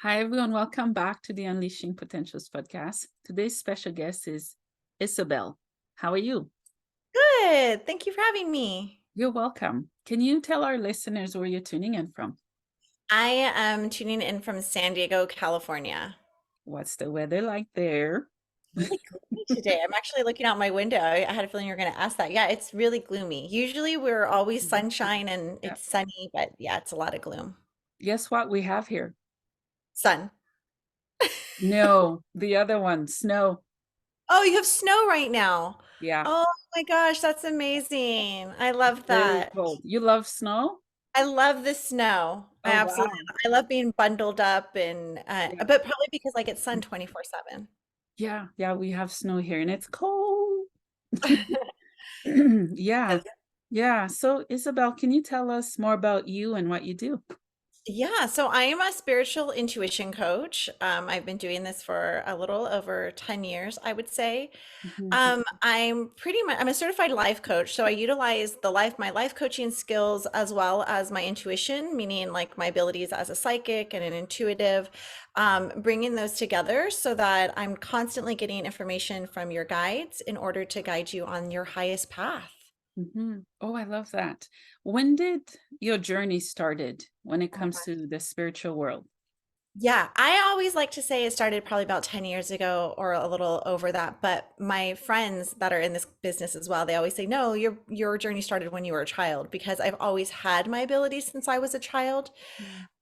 Hi, everyone. Welcome back to the Unleashing Potentials podcast. Today's special guest is Isabel. How are you? Good. Thank you for having me. You're welcome. Can you tell our listeners where you're tuning in from? I am tuning in from San Diego, California. What's the weather like there? Really gloomy today. I'm actually looking out my window. I had a feeling you were going to ask that. Yeah, it's really gloomy. Usually we're always sunshine and Yeah. it's sunny, but yeah, it's a lot of gloom. Guess what we have here? Sun. No, the other one, snow. Oh, you have snow right now. Yeah, Oh my gosh, that's amazing. I love very that. cold. You love snow? I love the snow. I Oh, absolutely wow. I love being bundled up and Yeah. but probably because I get sun 24/7. Yeah, we have snow here and it's cold. Yeah, yeah. So, Isabel, can you tell us more about you and what you do? Yeah, so I am a spiritual intuition coach. I've been doing this for a little over 10 years, I would say. Mhm. I'm a certified life coach, so I utilize my life coaching skills as well as my intuition, meaning like my abilities as a psychic and an intuitive, bringing those together so that I'm constantly getting information from your guides in order to guide you on your highest path. Oh, I love that. When did your journey started when it Oh comes to the spiritual world? Yeah, I always like to say it started probably about 10 years ago or a little over that, but my friends that are in this business as well, they always say, "No, your journey started when you were a child," because I've always had my abilities since I was a child.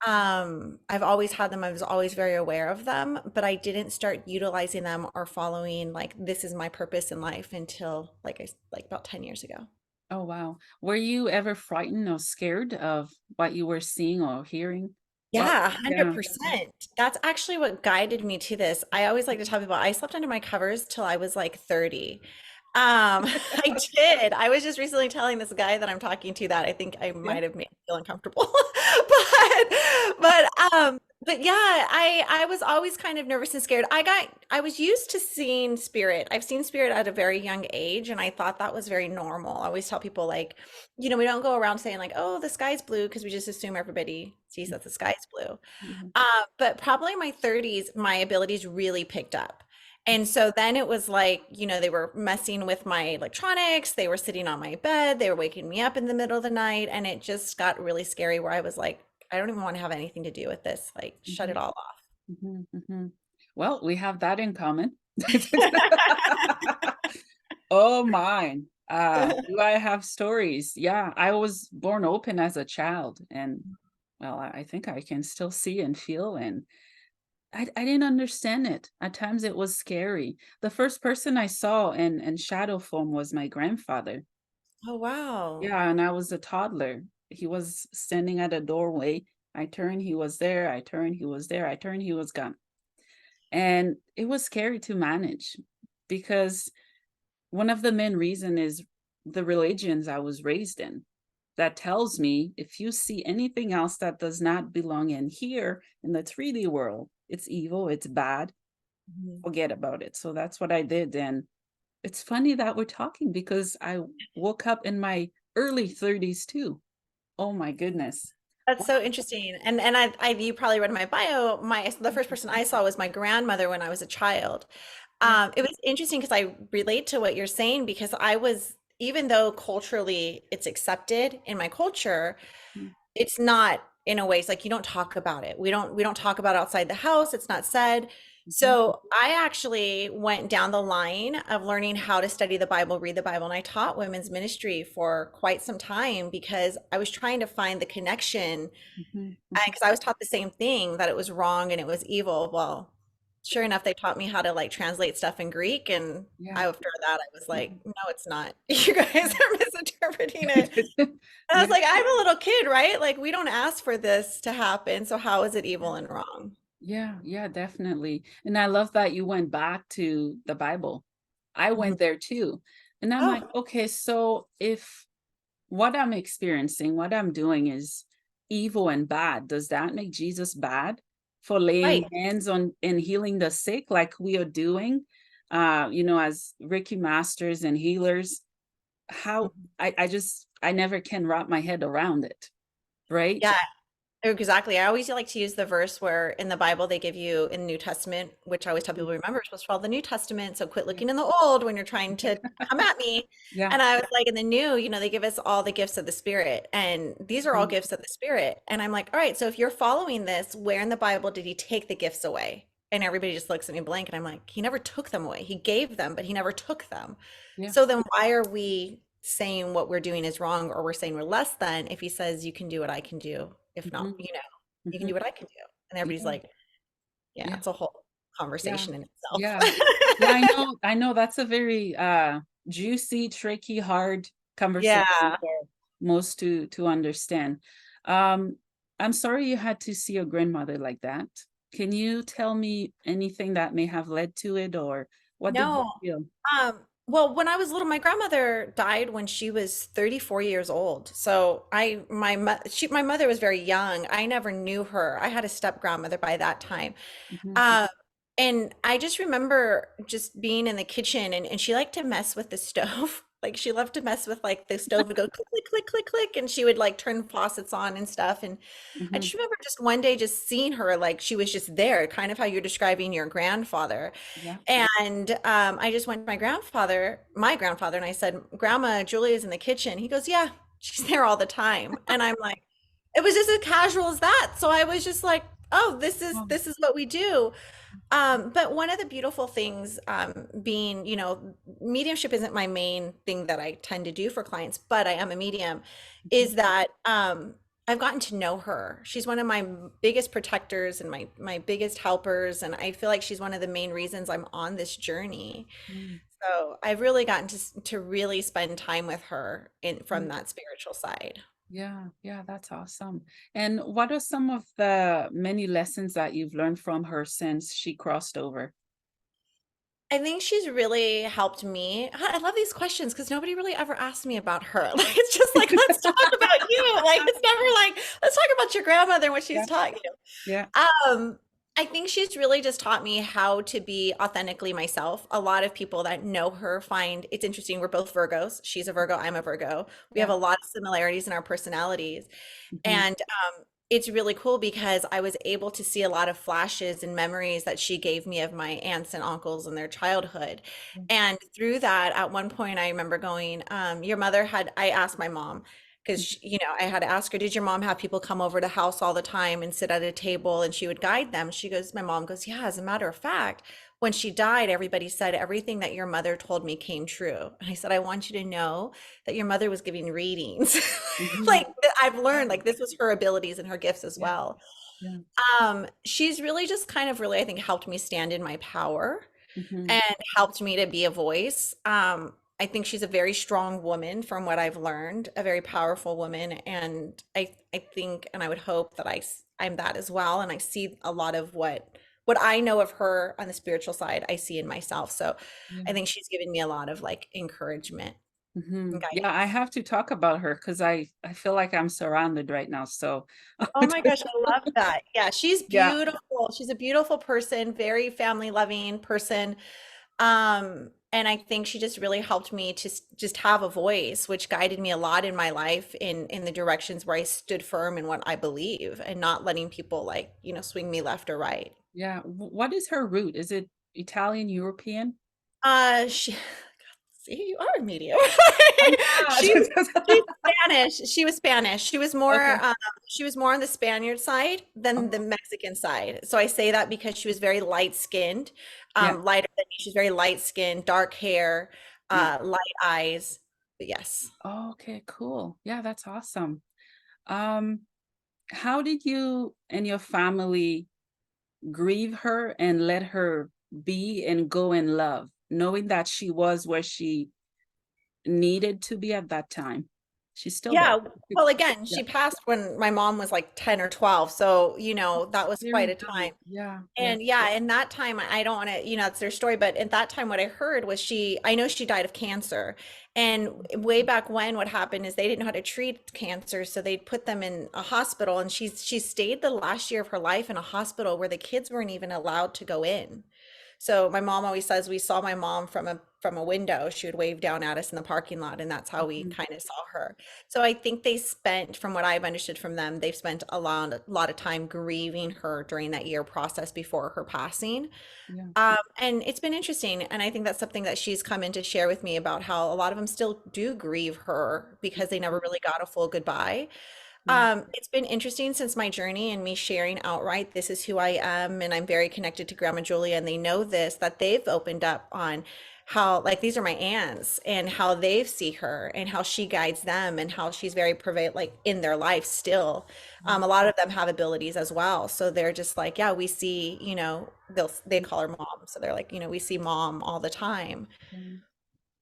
Mm. I've always had them. I was always very aware of them, but I didn't start utilizing them or following like this is my purpose in life until like about 10 years ago. Oh, wow. Were you ever frightened or scared of what you were seeing or hearing? What? Yeah, Yeah. 100%. That's actually what guided me to this. I always like to tell people I slept under my covers till I was like 30. I did. I was just recently telling this guy that I'm talking to that I think I Yeah. might have made him feel uncomfortable. But yeah, I was always kind of nervous and scared. I was used to seeing spirit. I've seen spirit at a very young age, and I thought that was very normal. I always tell people like, we don't go around saying like, "Oh, the sky's blue," because we just assume everybody sees that the sky's blue. Mhm. But probably in my 30s, my abilities really picked up. And so then it was like, they were messing with my electronics, they were sitting on my bed, they were waking me up in the middle of the night, and it just got really scary where I was like, I don't even want to have anything to do with this. Like, shut it Mhm. all off. Mhm. Well, we have that in common. Oh, mine. Do I have stories? Yeah, I was born open as a child, and well, I think I can still see and feel, and I didn't understand it. At times it was scary. The first person I saw in shadow form was my grandfather. Oh, wow. Yeah, and I was a toddler. He was standing at a doorway. I turned, he was there. I turned, he was there. I turned, he was gone. And it was scary to manage because one of the main reason is the religions I was raised in that tells me if you see anything else that does not belong in here in the 3D world, it's evil, it's bad, Mhm. forget about it. So that's what I did. And it's funny that we're talking because I woke up in my early 30s too. Oh my goodness. That's Wow. so interesting. And you probably read my bio. The first person I saw was my grandmother when I was a child. Yeah. It was interesting because I relate to what you're saying because even though culturally it's accepted in my culture, Mm, it's not in a way. It's like you don't talk about it. We don't talk about it outside the house. It's not said. mhm, So I actually went down the line of learning how to study the Bible, read the Bible, and I taught women's ministry for quite some time because I was trying to find the connection mhm, mhm. because I was taught the same thing that it was wrong and it was evil. Well, sure enough, they taught me how to like translate stuff in Greek, and Yeah. after that, I was like, Mhm. no, it's not. You guys are misinterpreting it. And I was Yeah. like, I'm a little kid, right? Like, we don't ask for this to happen. So how is it evil and wrong? Yeah, definitely. And I love that you went back to the Bible. I Mhm. went there too. And I'm like, Oh, okay, so if what I'm experiencing, what I'm doing is evil and bad, does that make Jesus bad for right. laying hands on and healing the sick like we are doing? As Reiki masters and healers, how Mhm. I never can wrap my head around it, right? Yeah. Exactly. I always like to use the verse where in the Bible they give you in the New Testament, which I always tell Mhm. people, remember, we're supposed to follow the New Testament. So quit Yeah. looking in the old when you're trying to come at me. Yeah. And I was like, in the new, they give us all the gifts of the Spirit. And these are all Mhm. gifts of the Spirit. And I'm like, all right, so if you're following this, where in the Bible did he take the gifts away? And everybody just looks at me blank. And I'm like, he never took them away. He gave them, but he never took them. Yeah. So then why are we saying what we're doing is wrong, or we're saying we're less than, if he says you can do what I can do? If not, Mhm. you can do Mhm. what I can do. And everybody's Yeah. like, yeah, Yeah. it's a whole Yeah. conversation in itself. Yeah. Yeah, I know that's a very juicy, tricky, hard conversation Yeah. for most to understand. Um, I'm sorry you had to see your grandmother like that. Can you tell me anything that may have led to it, or what did you No. feel? Well, when I was little, my grandmother died when she was 34 years old. So my mother was very young. I never knew her. I had a step grandmother by that time. Mhm. Um, and I just remember just being in the kitchen, and she liked to mess with the stove. Like she loved to mess with, like, the stove would go click, click, click, click, click, and she would like turn faucets on and stuff. And I Mhm. just remember just one day just seeing her, like she was just there, kind of how you're describing your grandfather. Yeah. And I just went to my grandfather, and I said, Grandma Julia's in the kitchen. He goes, yeah, she's there all the time. And I'm like, it was just as casual as that. So I was just like, oh, this is Oh. this is what we do. But one of the beautiful things, being, mediumship isn't my main thing that I tend to do for clients, but I am a medium, Mhm. is that I've gotten to know her. She's one of my biggest protectors and my biggest helpers, and I feel like she's one of the main reasons I'm on this journey. Mm. So I've really gotten to really spend time with her from Mm. that spiritual side. Yeah, yeah, that's awesome. And what are some of the many lessons that you've learned from her since she crossed over? I think she's really helped me. I love these questions because nobody really ever asked me about her. Like, it's just like, let's talk about you. Like, it's never like, let's talk about your grandmother and what she's Yeah, taught you. yeah. I think she's really just taught me how to be authentically myself. A lot of people that know her find it's interesting. We're both Virgos. She's a Virgo, I'm a Virgo. We have Yeah. a lot of similarities in our personalities. Mhm. And it's really cool because I was able to see a lot of flashes and memories that she gave me of my aunts and uncles and their childhood. Yeah. And through that, at one point, I remember going, your mother had, I asked my mom, Mhm. because, I had to ask her, did your mom have people come over to the house all the time and sit at a table and she would guide them? She goes, my mom goes, yeah, as a matter of fact, when she died, everybody said everything that your mother told me came true. And I said, I want you to know that your mother was giving readings. Mhm. Like, I've Yeah, learned, like, this was her abilities and her gifts as yeah, well. yeah. She's really just kind of really, I think, helped me stand in my power Mhm. and helped me to be a voice. I think she's a very strong woman from what I've learned, a very powerful woman. And I think, and I would hope that I'm that as well. And I see a lot of what I know of her on the spiritual side, I see in myself. So I Yeah. think she's given me a lot of like encouragement and Mhm. Yeah, I guidance. have to talk about her because I feel like I'm surrounded right now, so Oh my gosh, I love that. Yeah, she's yeah, beautiful. She's a beautiful person, very family loving person. And I think she just really helped me to just have a voice, which guided me a lot in my life in the directions where I stood firm in what I believe and not letting people, like, swing me left or right. yeah. What is her root? Is it Italian, European? She see, you are a medium. Oh She's my she's god. Spanish. She was Spanish. Okay. She was more on the Spaniard side than the Oh, Mexican side. So I say that because she was very light skinned, yeah, lighter than me. She's very light skinned, dark hair, yeah. light eyes. But yes. Oh, okay, cool. Yeah, that's awesome. Um, how did you and your family grieve her and let her be and go in love, knowing that she was where she needed to be at that time? She's still there. Yeah, well, again, Yeah. she passed when my mom was like 10 or 12. So, that was quite Very a young. time. Yeah, yeah. And yeah, in that time, I don't want to, it's their story, but at that time, what I heard was I know she died of cancer. And way back when, what happened is they didn't know how to treat cancer. So they'd put them in a hospital. And she stayed the last year of her life in a hospital where the kids weren't even allowed to go in. So my mom always says we saw my mom from a window. She would wave down at us in the parking lot, and that's how we Mhm. kind of saw her. So I think they spent, from what I've understood from them, they've spent a lot of time grieving her during that year process before her passing. Yeah. And it's been interesting. And I think that's something that she's come in to share with me about how a lot of them still do grieve her because they never really got a full goodbye. Yeah. It's been interesting since my journey and me sharing outright, this is who I am, and I'm very connected to Grandma Julia, and they know this, that they've opened up on how, like, these are my aunts and how they see her and how she guides them and how she's very prevalent, like, in their life still. A lot of them have abilities as well. So they're just like, yeah, we see, they call her mom. So they're like, we see mom all the time. Yeah.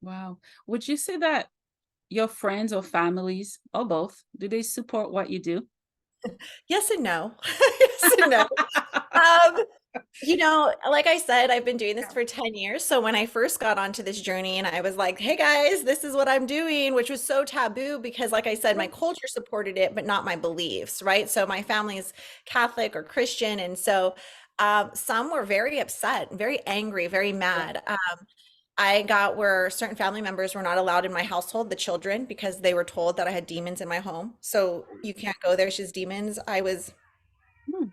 Wow. Would you say that your friends or families or both, do they support what you do? Yes and no. Yes and no. Um, like I said, I've been doing this Yeah. for 10 years. So when I first got onto this journey and I was like, hey guys, this is what I'm doing, which was so taboo because, like I said, my culture supported it, but not my beliefs, right? So my family is Catholic or Christian. And so some were very upset, very angry, very Yeah. mad. I got where certain family members were not allowed in my household, the children, because they were told that I had demons in my home. So you can't go there. She's demons. I was Hmm.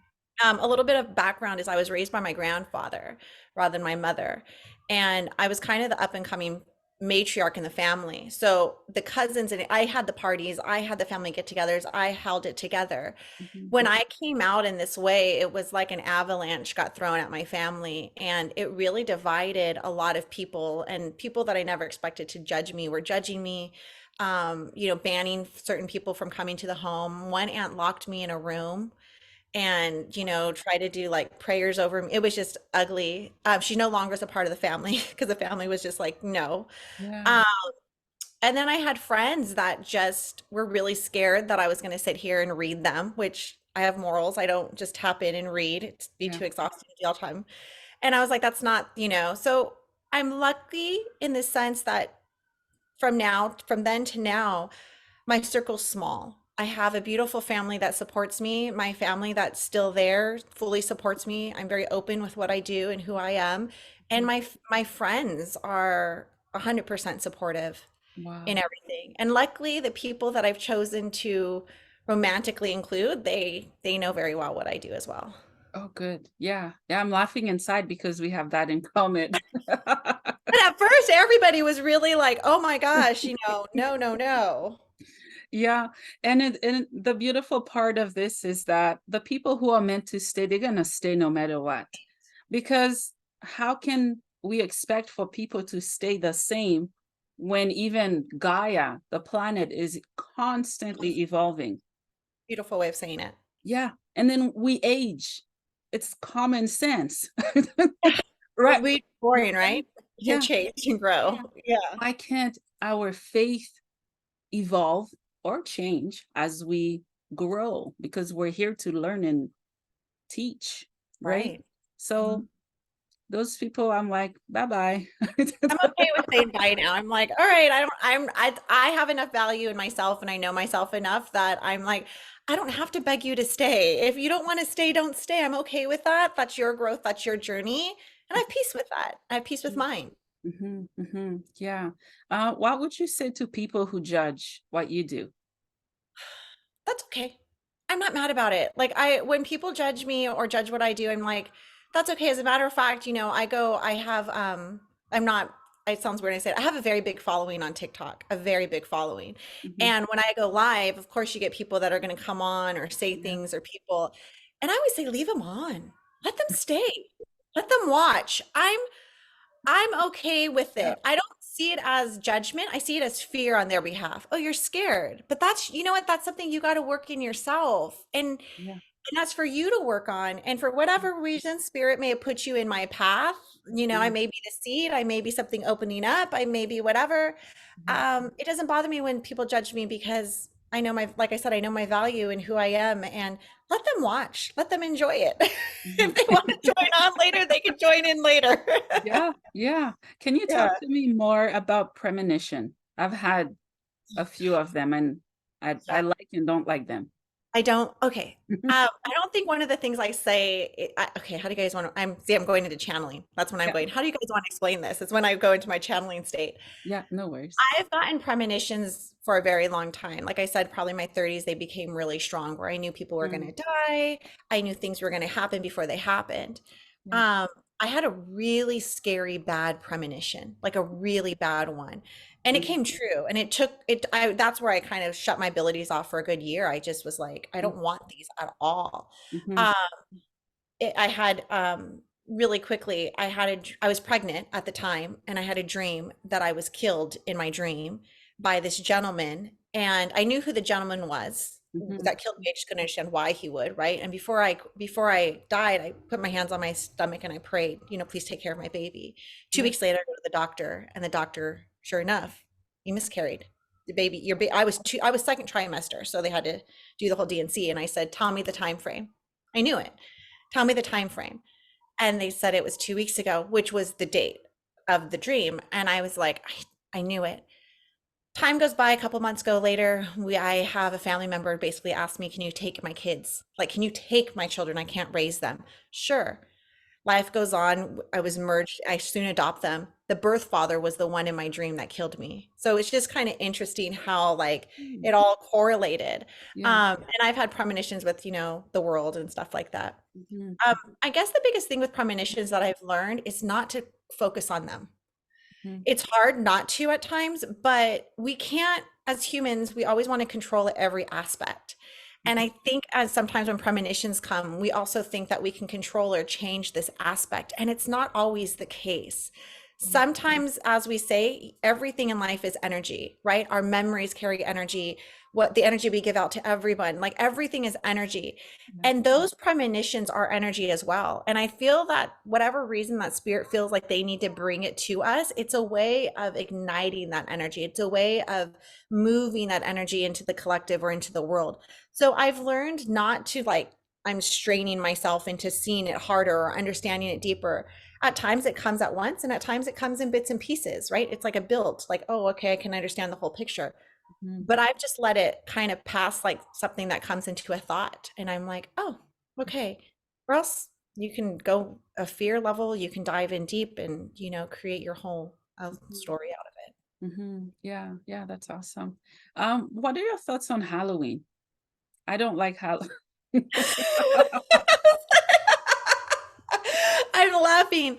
a little bit of background is I was raised by my grandfather rather than my mother. And I was kind of the up and coming matriarch in the family. So the cousins and I had the parties, I had the family get togethers, I held it together. Mhm. When I came out in this way, it was like an avalanche got thrown at my family. And it really divided a lot of people, and people that I never expected to judge me were judging me. Banning certain people from coming to the home. One aunt locked me in a room and try to do like prayers over me. It was just ugly. She no longer is a part of the family because the family was just like no. Yeah. um, and then I had friends that just were really scared that I was going to sit here and read them, which I have morals. I don't just tap in and read. It'd be Yeah. too exhausting all the time. And I was like, that's not, so I'm lucky in the sense that from then to now, my circle's small. I have a beautiful family that supports me. My family that's still there fully supports me. I'm very open with what I do and who I am. And Mhm. my friends are 100% supportive in Wow. everything. And luckily, the people that I've chosen to romantically include, they know very well what I do as well. Oh, good. Yeah. Yeah. I'm laughing inside because we have that in common. But at first, everybody was really like, "Oh my gosh, no, no, no." Yeah. And the beautiful part of this is that the people who are meant to stay, they're gonna stay no matter what. Because how can we expect for people to stay the same when even Gaia, the planet, is constantly evolving? Beautiful way of saying it. Yeah. And then we age. It's common sense. We're Right. we boring, Why? right? To Yeah. change and grow. Yeah. Yeah. Why can't our faith evolve or change as we grow? Because we're here to learn and teach, right? Right. So Mhm. those people, I'm like, bye bye. I'm okay with saying bye now. I'm like, all right, I have enough value in myself and I know myself enough that I'm like, I don't have to beg you to stay. If you don't want to stay, don't stay. I'm okay with that. That's your growth, that's your journey. And I have peace with that. I have peace with mine. Yeah. What would you say to people who judge what you do? That's okay. I'm not mad about it. Like when people judge me or judge what I do, I'm like, that's okay. As a matter of fact, I have I'm not it sounds weird when I say it. I have a very big following on TikTok, a very big following. Mhm. And when I go live, of course you get people that are going to come on or say Yeah. things or people. And I always say leave them on. Let them stay. Let them watch. I'm okay with Yeah. it. I don't see it as judgment. I see it as fear on their behalf. Oh, you're scared. But that's, you know what? That's something you got to work in yourself. Yeah. And that's for you to work on. And for whatever reason, spirit may have put you in my path. I Yeah. may be the seed, I may be something opening up, I may be whatever. Mhm. It doesn't bother me when people judge me because I know like I said, I know my value and who I am, and let them watch, let them enjoy it. Mhm. If they want to join on later, they can join in later. Yeah. Yeah. Can you talk Yeah. to me more about premonition? I've had a few of them and I Yeah. like and don't like them. I don't. Okay. I don't think one of the things I say. Okay. How do you guys want to? I'm going into channeling. That's when I'm Yeah, going. How do you guys want to explain this? It's when I go into my channeling state. yeah, no worries. I've gotten premonitions for a very long time. Like I said, probably my 30s, they became really strong where I knew people were going Mm, to die. I knew things were going to happen before they happened. yeah. Um, I had a really scary, bad premonition, like a really bad one. And it Mm, came true. And it took it, that's where I kind of shut my abilities off for a good year. I just was like, I mm, don't want these at all. mhm, Um, I had really quickly, I was pregnant at the time, and I had a dream that I was killed in my dream by this gentleman, and I knew who the gentleman was mhm, that killed me. I just couldn't understand why he would, right? And before I died, I put my hands on my stomach and I prayed, please take care of my baby. Two yeah. weeks later, I go to the doctor, and the doctor, sure enough, you miscarried. The baby, I was second trimester, so they had to do the whole DNC, and I said, tell me the time frame. I knew it. Tell me the time frame. And they said it was 2 weeks ago, which was the date of the dream. And I was like, I knew it. Time goes by, a couple months go later. I have a family member basically ask me, can you take my kids? Like, can you take my children? I can't raise them. Sure. Life goes on. I was merged. I soon adopt them. The birth father was the one in my dream that killed me. So it's just kind of interesting how like Mm, it all correlated. yeah. And I've had premonitions with, the world and stuff like that. Mhm, Um, I guess the biggest thing with premonitions that I've learned is not to focus on them. mhm, It's hard not to at times, but we can't, as humans, we always want to control every aspect. And mhm, I think as sometimes when premonitions come, we also think that we can control or change this aspect, and it's not always the case. mhm, Sometimes, as we say, everything in life is energy, right? Our memories carry energy, what the energy we give out to everyone, like everything is energy. yeah. And those premonitions are energy as well. And I feel that whatever reason that spirit feels like they need to bring it to us, it's a way of igniting that energy. It's a way of moving that energy into the collective or into the world. So I've learned not to like, I'm straining myself into seeing it harder or understanding it deeper. At times it comes at once, and at times it comes in bits and pieces, right? It's like a build, like, oh, okay, I can understand the whole picture. Mhm, But I've just let it kind of pass like something that comes into a thought. And I'm like, oh, okay. Or else you can go a fear level, you can dive in deep and, create your whole mhm, story out of it. mhm. Yeah, yeah, that's awesome. What are your thoughts on Halloween? I don't like Halloween. I'm laughing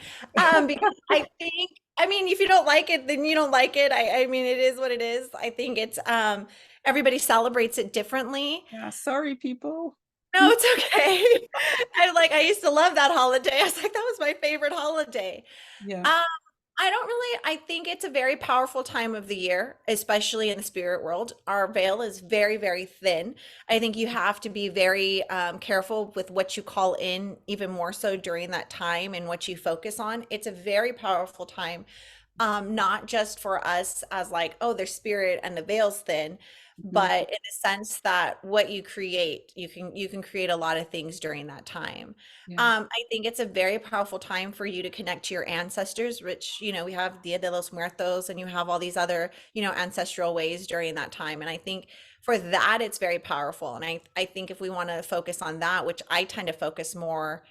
because I think, I mean, if you don't like it, then you don't like it. I mean, it is what it is. I think it's everybody celebrates it differently. Yeah, sorry, people. No, it's okay. I used to love that holiday. I was like, that was my favorite holiday. Yeah. Um, I think it's a very powerful time of the year, especially in the spirit world. Our veil is very, very thin. I think you have to be very careful with what you call in, even more so during that time and what you focus on. It's a very powerful time, not just for us as like, oh, there's spirit and the veil's thin, Mhm, but in the sense that what you create, you can create a lot of things during that time. yeah. I think it's a very powerful time for you to connect to your ancestors, which, we have Dia de los Muertos, and you have all these other, ancestral ways during that time. And I think for that, it's very powerful. And I think if we want to focus on that, which I tend to focus more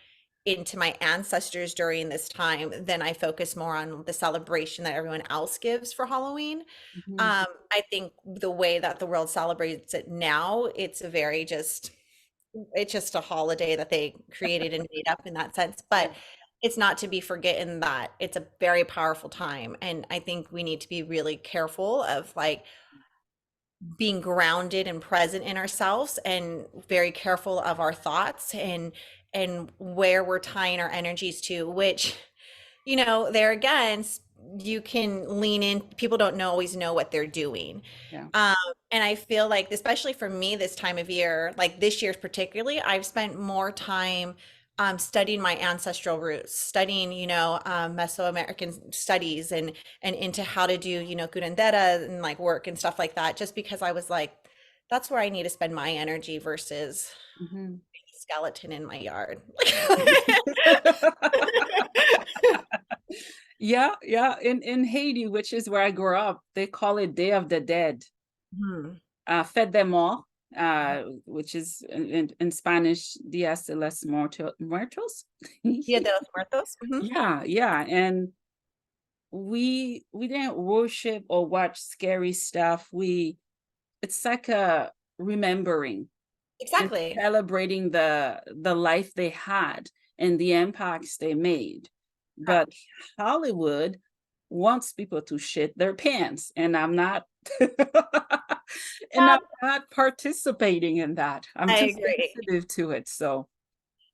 into my ancestors during this time, then I focus more on the celebration that everyone else gives for Halloween. Mhm, I think the way that the world celebrates it now, it's just a holiday that they created and made up in that sense. yeah. But it's not to be forgotten that it's a very powerful time. And I think we need to be really careful of like being grounded and present in ourselves, and very careful of our thoughts and where we're tying our energies to, which, there again, you can lean in. People don't always know what they're doing. Yeah. Um, and I feel like, especially for me this time of year, like this year's particularly, I've spent more time studying my ancestral roots, studying, Mesoamerican studies and into how to do, curandera and like work and stuff like that, just because I was like, that's where I need to spend my energy versus Mhm. a skeleton in my yard. Yeah, yeah. In Haiti, which is where I grew up, they call it Day of the Dead. Hmm. Fête des Morts. which is in Spanish, Dias de los Muertos. Dia de los Muertos. Mhm. Yeah, yeah. And we didn't worship or watch scary stuff. It's like a remembering and Exactly. celebrating the life they had and the impacts they made. But Correct. Hollywood wants people to shit their pants, and I'm not and Yeah, I'm not participating in that. I'm I too agree. sensitive to it. So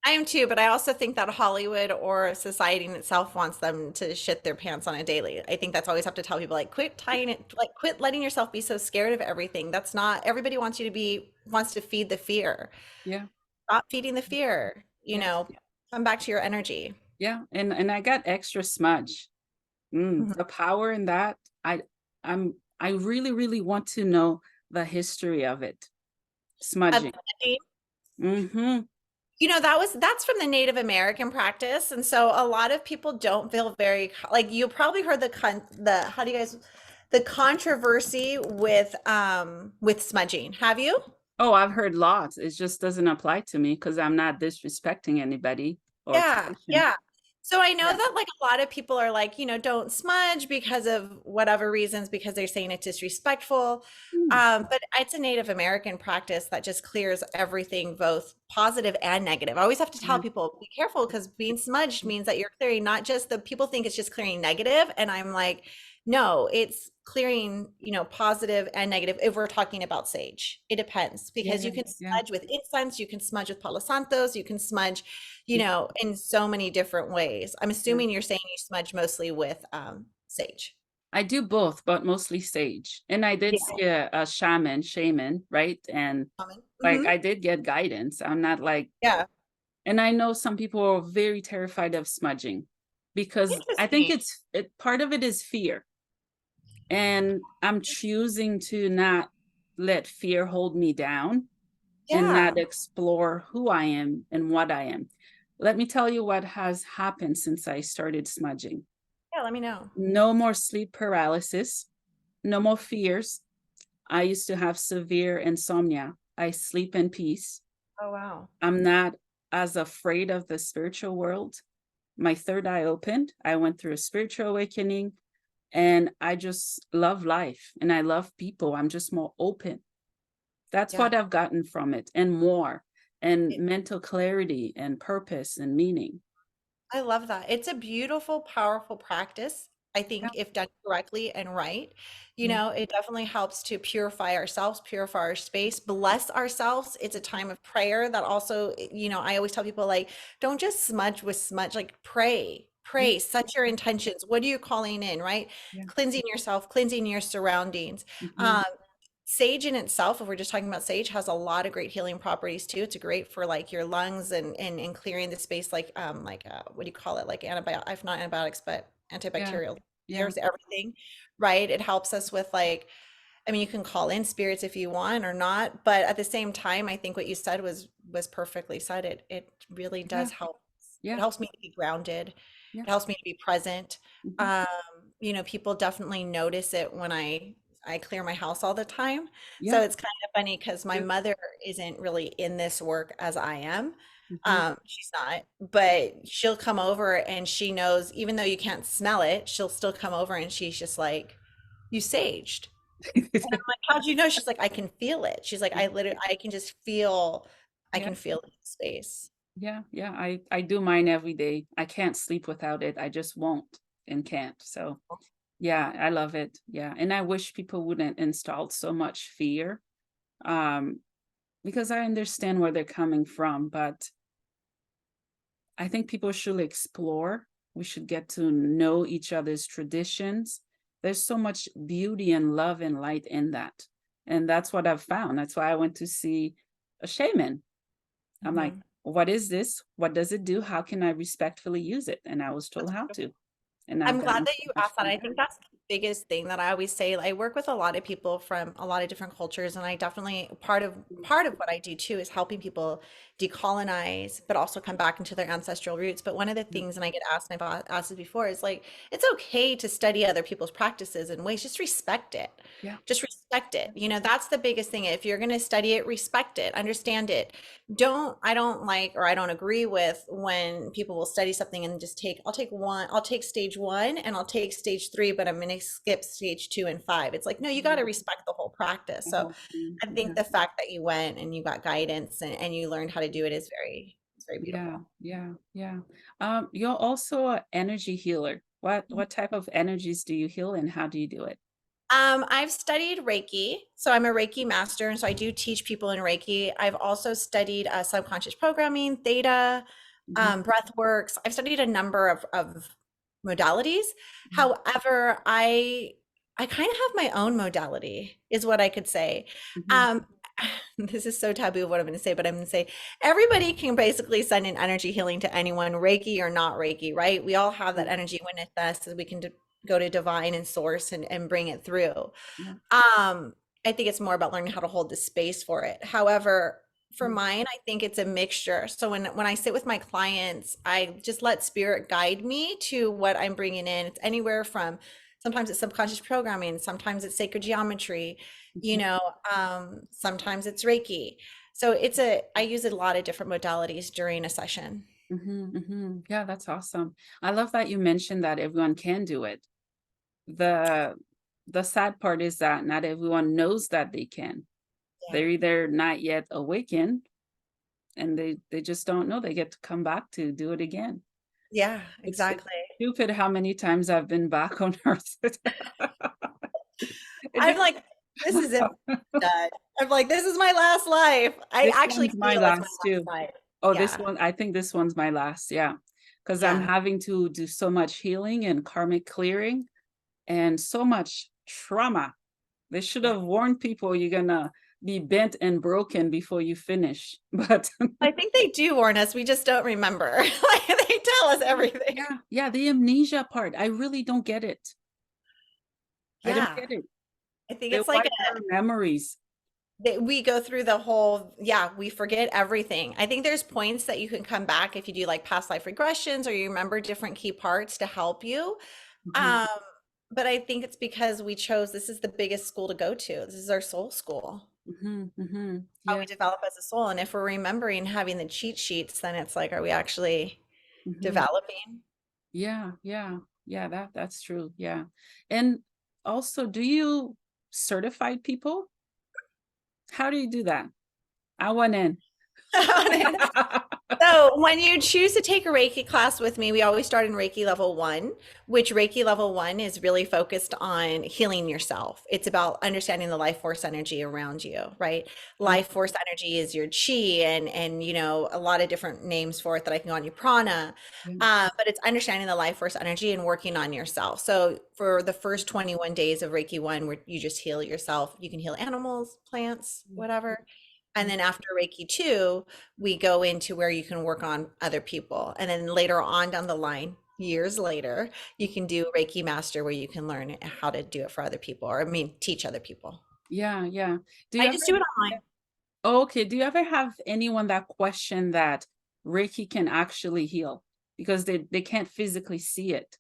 I am too, but I also think that Hollywood or society in itself wants them to shit their pants on a daily. I think that's always have to tell people like quit tying it, like quit letting yourself be so scared of everything. That's not everybody wants you to be wants to feed the fear. yeah, Stop feeding the fear, yeah, come back to your energy. yeah. And I got extra smudge. Mhm. The power in that, I really, really want to know the history of it. Of Smudging. the Mhm. that's from the Native American practice, and so a lot of people don't feel very like you probably heard the how do you guys the controversy with smudging. Have you? Oh, I've heard lots. It just doesn't apply to me because 'cause I'm not disrespecting anybody or Yeah, tradition. yeah. So I know Yeah. that like a lot of people are like, don't smudge because of whatever reasons, because they're saying it's disrespectful. Mm, But it's a Native American practice that just clears everything, both positive and negative. I always have to tell yeah. people, be careful because being smudged means that you're clearing not just the people think it's just clearing negative. And I'm like, no, it's clearing, positive and negative if we're talking about sage. It depends Yeah, because yeah, you can yeah, smudge with incense, you can smudge with Palo Santos, you can smudge yeah, in so many different ways. I'm yeah. assuming you're saying you smudge mostly with sage. I do both, but mostly sage. And I did Yeah. see a shaman, right? And, Common. like, Hmm. I did get guidance. I'm not like Yeah. and I know some people are very terrified of smudging because I think Interesting. part of it is fear. And I'm choosing to not let fear hold me down and Yeah. not explore who I am and what I am. Let me tell you what has happened since I started smudging. Yeah. Let me know. No more sleep paralysis, no more fears. I used to have severe insomnia. I sleep in peace. Oh, wow. I'm not as afraid of the spiritual world. My third eye opened. I went through a spiritual awakening and I just love life and I love people. I'm just more open. That's Yeah. what I've gotten from it and more, and mental clarity and purpose and meaning. I love that. It's a beautiful, powerful practice. I Yeah, think if done correctly and right, yeah, it definitely helps to purify ourselves, purify our space, bless ourselves. It's a time of prayer that also, I always tell people like, don't just smudge with smudge, like pray, yeah, pray, set your intentions. What are you calling in, right? yeah. Cleansing yourself, cleansing your surroundings. Mhm. Um, Sage in itself, if we're just talking about sage, has a lot of great healing properties too. It's great for like your lungs and clearing the space, what do you call it? Like antibiotic, if not antibiotics, but Yeah, antibacterial. yeah, There's everything, right? It helps us with like, I mean, you can call in spirits if you want or not, but at the same time, I think what you said was perfectly said. It really yeah, does help. It yeah, helps me to be grounded. yeah. It helps me to be present. Mhm. Um, People definitely notice it when I clear my house all the time. So Yeah, it's kind of funny because my yeah. mother isn't really in this work as I am. Mhm. She's not, but she'll come over and she knows, even though you can't smell it, she'll still come over and she's just like, you saged. And I'm like, how'd you know? She's like, I can feel it. She's like, I can just feel, I Yeah, can feel it in space. yeah, yeah. I do mine every day. I can't sleep without it. I just won't and can't. So yeah, I love it. Yeah. And I wish people wouldn't install so much fear. Um, because I understand where they're coming from, but I think people should explore. We should get to know each other's traditions. There's so much beauty and love and light in that. And that's what I've found. That's why I went to see a shaman. I'm like, Mhm. what is this? What does it do? How can I respectfully use it? And I was told That's how beautiful. to. And I've I'm glad gotten that so you much asked that. from I that. think that's the biggest thing that I always say. I work with a lot of people from a lot of different cultures, and I definitely part of what I do too is helping people decolonize, but also come back into their ancestral roots. But one of the Yeah. things, and I get asked, and I've asked this before, is like it's okay to study other people's practices and ways. Just respect it. Yeah. Just respect it. You know, that's the biggest thing. If you're going to study it, respect it, understand it. I don't like, or I don't agree with when people will study something and just I'll take stage one and I'll take stage three, but I'm going to skip stage two and five. It's like, no, you got to Yeah, respect the whole practice. the So whole thing. I think Yeah, the fact that you went and you got guidance and you learned how to do it is it's very yeah, beautiful. yeah, yeah. You're also an energy healer. What type of energies do you heal and how do you do it? I've studied Reiki, so I'm a Reiki master, and so I do teach people in Reiki. I've also studied subconscious programming, theta, Mhm, breath works. I've studied a number of modalities. mhm, However, I kind of have my own modality, is what I could say. mhm, Um, this is so taboo of what I'm going to say, but I'm going to say everybody can basically send an energy healing to anyone, Reiki or not Reiki, right? We all have that mhm. energy within us, so we can go to divine and source and bring it through. Yeah. I think it's more about learning how to hold the space for it. However, for Mhm, mine, I think it's a mixture. So when I sit with my clients, I just let spirit guide me to what I'm bringing in. It's anywhere from sometimes it's subconscious programming, sometimes it's sacred geometry, you mhm, know, sometimes it's Reiki. So I use a lot of different modalities during a session. mhm, mhm. Yeah, that's awesome. I love that you mentioned that everyone can do it. The the sad part is that not everyone knows that they can. Yeah. They're either not yet awakened and they just don't know they get to come back to do it again. Yeah, It's exactly. stupid how many times I've been back on earth. It I'm just like, this is it. Done. I'm like, this is my last life. I this actually one's my feel it's my last last too. life. Oh, this Yeah. one, I think this one's my last, yeah. Because I'm Yeah. having to do so much healing and karmic clearing and so much trauma. They should Yeah. have warned people you're gonna be bent and broken before you finish. But I think they do warn us. We just don't remember. Like they tell us everything. yeah, yeah, the amnesia part, I really don't get it. I don't Yeah. get it. I think They it's like wipe our memories. we go through the whole, yeah, we forget everything. I think there's points that you can come back if you do like past life regressions or you remember different key parts to help you. Mhm, Um, but I think it's because we chose this is the biggest school to go to. This is our soul school. mhm, mhm. How Yeah, we develop as a soul. And if we're remembering having the cheat sheets, then it's like, are we actually mhm. developing? Yeah, yeah, yeah, that's true, yeah. And also, do you certify people? How do you do that? I went in. So when you choose to take a Reiki class with me, we always start in Reiki level one, which Reiki level one is really focused on healing yourself. It's about understanding the life force energy around you, right? Yeah, Life force energy is your chi and you know a lot of different names for it that I can go on your prana. yeah, But it's understanding the life force energy and working on yourself. So for the first 21 days of Reiki one, where you just heal yourself, you can heal animals, plants, yeah, whatever. And yeah, then after Reiki 2, we go into where you can work on other people. And then later on down the line, years later, you can do Reiki Master where you can learn how to do it for other people, or I mean, teach other people. yeah, yeah. Do you I ever just do it online. Oh, okay, do you ever have anyone that question that Reiki can actually heal because they can't physically see it?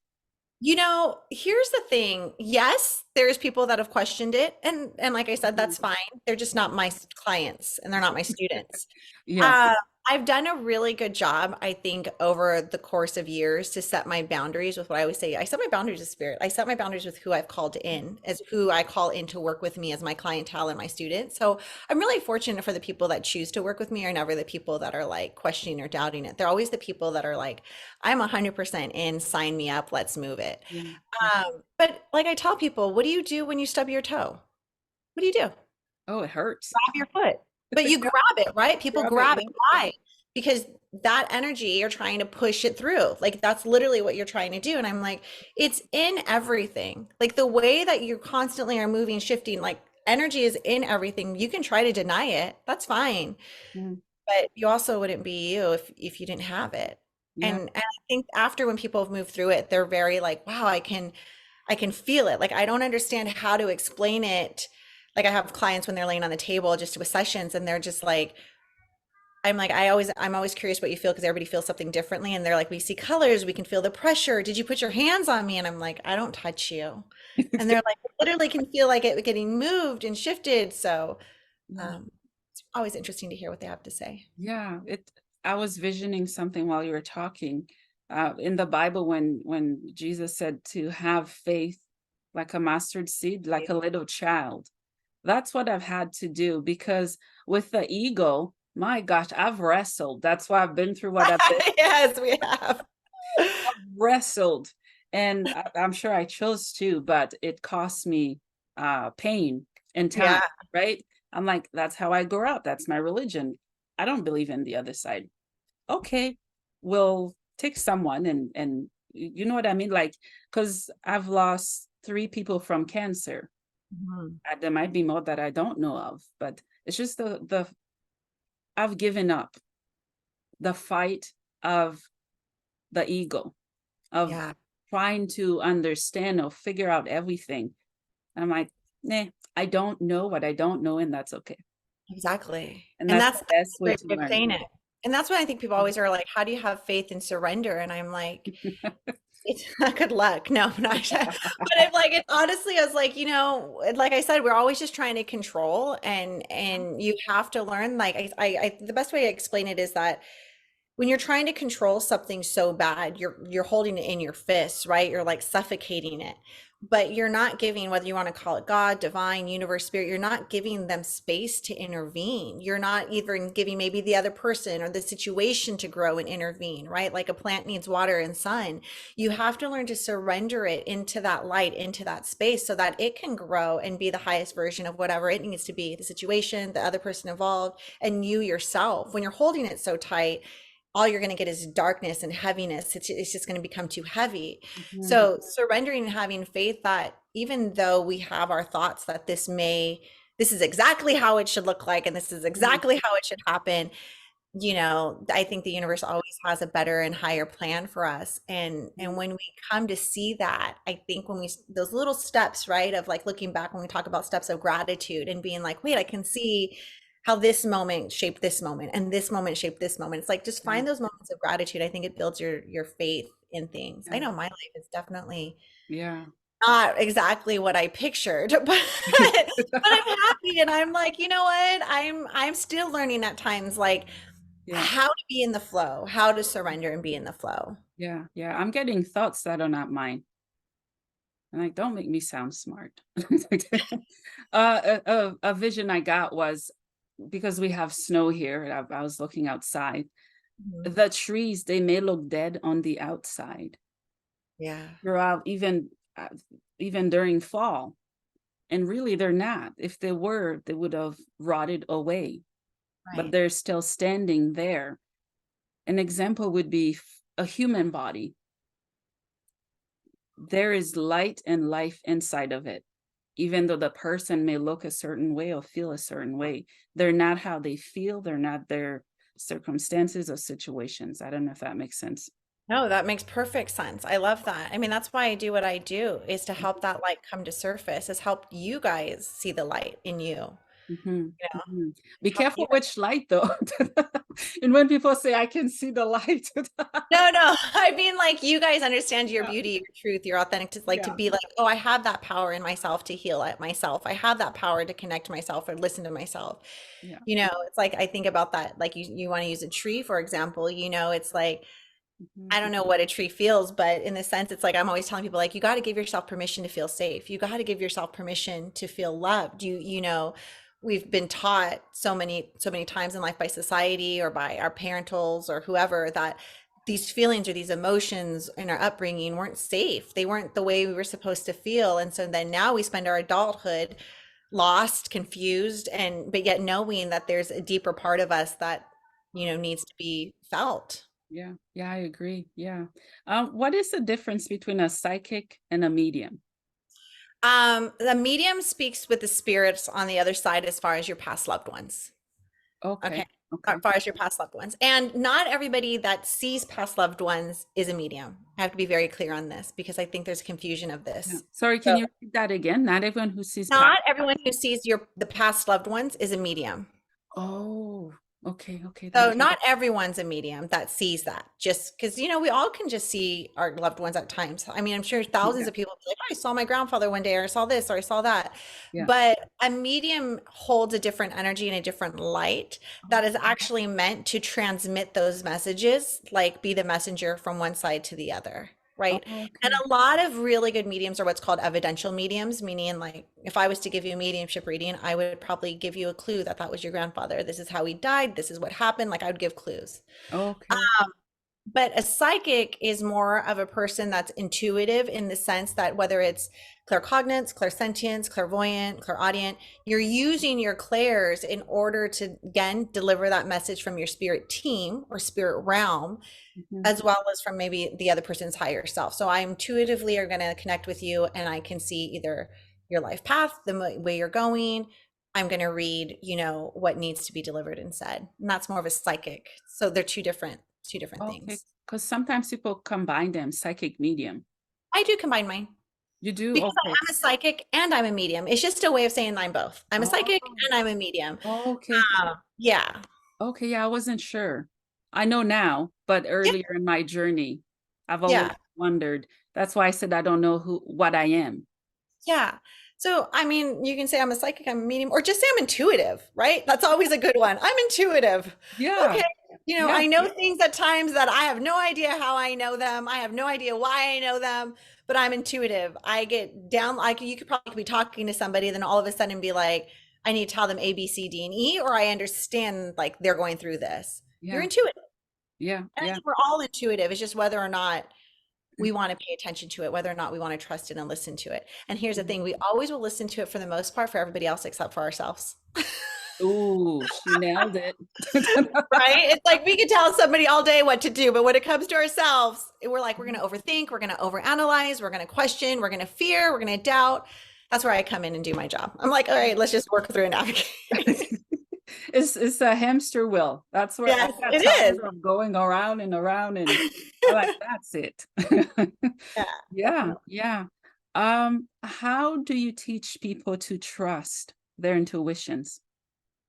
You know, here's the thing. Yes, there's people that have questioned it, and like I said, Mhm. that's fine. They're just not my clients and they're not my students. Yeah. Uh, I've done a really good job, I think, over the course of years to set my boundaries with what I always say. I set my boundaries with spirit. I set my boundaries with who I've called in, as who I call in to work with me as my clientele and my students. So I'm really fortunate for the people that choose to work with me are never the people that are like questioning or doubting it. They're always the people that are like, I'm 100% in, sign me up, let's move it. Yeah, yeah. But like I tell people, what do you do when you stub your toe? What do you do? Oh, it hurts. Grab your foot. But you Yeah, grab it, right? People grab it, grab it. yeah. Why? Because that energy you're trying to push it through. Like that's literally what you're trying to do. And I'm like, it's in everything. Like the way that you constantly are moving, shifting, like energy is in everything. You can try to deny it. That's fine. Mm, But you also wouldn't be you if you didn't have it. yeah. And I think after when people have moved through it, they're very like, wow, I can feel it. Like I don't understand how to explain it. Like I have clients when they're laying on the table just with sessions and they're just like, I'm like, I'm always curious what you feel because everybody feels something differently. And they're like, we see colors, we can feel the pressure. Did you put your hands on me? And I'm like, I don't touch you. And they're like, "I literally can feel like it getting moved and shifted." So Yeah. um, it's always interesting to hear what they have to say. Yeah, I was visioning something while you were talking. In the Bible, when Jesus said to have faith like a mustard seed, like a little child, that's what I've had to do because with the ego, my gosh, I've wrestled. That's why I've been through what I've been. Yes, we have. Wrestled, and I'm sure I chose to, but it cost me pain and time, Yeah, right? I'm like, that's how I grew up. That's my religion. I don't believe in the other side. Okay, we'll take someone and you know what I mean? Like, because I've lost 3 people from cancer. Mhm. There might be more that I don't know of, but it's just the I've given up the fight of the ego, of Yeah, trying to understand or figure out everything. I'm like, nah, I don't know what I don't know, and that's okay. exactly. And And that's that's the best a way great to way of learn. saying it. And that's why I think people always are like, how do you have faith and surrender? And I'm like, it's good luck. No, not but I'm like, it's honestly, I was like, like I said, we're always just trying to control and you have to learn. Like the best way to explain it is that when you're trying to control something so bad, you're holding it in your fists, right? You're like suffocating it. But you're not giving, whether you want to call it God, divine, universe, spirit, you're not giving them space to intervene. You're not even giving maybe the other person or the situation to grow and intervene, right? Like a plant needs water and sun. You have to learn to surrender it into that light, into that space so that it can grow and be the highest version of whatever it needs to be, the situation, the other person involved, and you yourself. When you're holding it so tight, all you're going to get is darkness and heaviness. It's just going to become too heavy. Mhm. So surrendering and having faith that even though we have our thoughts that this is exactly how it should look like, and this is Mhm. exactly how it should happen, I think the universe always has a better and higher plan for us. And Mhm. when we come to see that, I think when those little steps, right, of like looking back when we talk about steps of gratitude and being like, wait, I can see how this moment shaped this moment and this moment shaped this moment. It's like just Yeah, find those moments of gratitude. I think it builds your faith in things. I yeah, know my life is definitely yeah. not exactly what I pictured, but I'm happy and I'm like, you know what? I'm still learning at times like Yeah, how to be in the flow, how to surrender and be in the flow. yeah, yeah. I'm getting thoughts that are not mine. And like, don't make me sound smart. A vision I got was because we have snow here. And I was looking outside. Mhm. The trees, they may look dead on the outside Yeah, throughout, uh, even during fall, and really they're not. If they were, they would have rotted away, but right. they're still standing there. An example would be a human body. There is light and life inside of it. Even though the person may look a certain way or feel a certain way, they're not how they feel, they're not their circumstances or situations. I don't know if that makes sense. No, that makes perfect sense. I love that. I mean, that's why I do what I do is to help that light come to surface, is help you guys see the light in you. Mhm, You know, mhm. Be help you careful which light though. And when people say, "I can see the light." No, no. I mean, like you guys understand your Yeah, beauty, your truth, your authentic, to yeah, be like, oh, I have that power in myself to heal it myself. I have that power to connect to myself or listen to myself. yeah. It's like I think about that. Like you want to use a tree, for example, it's like Mhm, I don't know what a tree feels, but in the sense, it's like I'm always telling people, like, you got to give yourself permission to feel safe. You got to give yourself permission to feel loved. We've been taught so many times in life by society or by our parentals or whoever that these feelings or these emotions in our upbringing weren't safe. They weren't the way we were supposed to feel. And so then now we spend our adulthood lost, confused, but yet knowing that there's a deeper part of us that, needs to be felt. yeah, yeah, I agree, yeah. What is the difference between a psychic and a medium? The medium speaks with the spirits on the other side as far as your past loved ones. Okay. Okay, As okay. far as your past loved ones. And not everybody that sees past loved ones is a medium. I have to be very clear on this because I think there's confusion of Yeah. this. Sorry, can So you repeat that again? Not everyone who sees past. not everyone who sees the past loved ones is a medium. Oh. Okay, okay, So thank you. not everyone's a medium that sees that, just because, we all can just see our loved ones at times. I mean, I'm sure thousands Yeah, of people be like, oh, I saw my grandfather one day, or I saw this, or I saw that. yeah. But a medium holds a different energy and a different light that is actually meant to transmit those messages, like be the messenger from one side to the other. Oh, Right. And okay. a lot of really good mediums are what's called evidential mediums, meaning like if I was to give you a mediumship reading, I would probably give you a clue that that was your grandfather. This is how he died. This is what happened. Like I would give clues. Okay. But a psychic is more of a person that's intuitive in the sense that whether it's claircognizance, clairsentience, clairvoyant, clairaudient, you're using your clairs in order to, again, deliver that message from your spirit team or spirit realm, Mhm. as well as from maybe the other person's higher self. So I intuitively are going to connect with you and I can see either your life path, the way you're going. I'm going to read, what needs to be delivered and said. And that's more of a psychic. So they're two different Okay. things. Because sometimes people combine them, psychic medium. I do combine mine You do? because I Okay. am a psychic and I'm a medium. It's just a way of saying I'm both. I'm a psychic Oh, and I'm a medium. okay. Yeah. Okay. Yeah, I wasn't sure. I know now, but Yeah. earlier in my journey, I've always Yeah. wondered. That's why I said I don't know what I am. Yeah. So, I mean, you can say I'm a psychic, I'm a medium, or just say I'm intuitive, right? That's always a good one. I'm intuitive. Yeah. Okay. Yeah. I know things at times that I have no idea how I know them. I have no idea why I know them, but I'm intuitive. I get down, like you could probably be talking to somebody, then all of a sudden be like, I need to tell them A, B, C, D, and E, or I understand like they're going through this. You're Yeah. intuitive. Yeah. And I Yeah. think we're all intuitive. It's just whether or not we want to pay attention to it, whether or not we want to trust it and listen to it. And here's the Mhm. thing, we always will listen to it for the most part for everybody else except for ourselves. Ooh, she nailed it. Right? It's like we can tell somebody all day what to do, but when it comes to ourselves, we're like, we're going to overthink, we're going to overanalyze, we're going to question, we're going to fear, we're going to doubt. That's where I come in and do my job. I'm like, all right, let's just work through and navigate. It's a hamster wheel. That's where I Yes, got it tired is. of going around and I'm like, that's it. Yeah, Yeah, definitely. yeah. How do you teach people to trust their intuitions?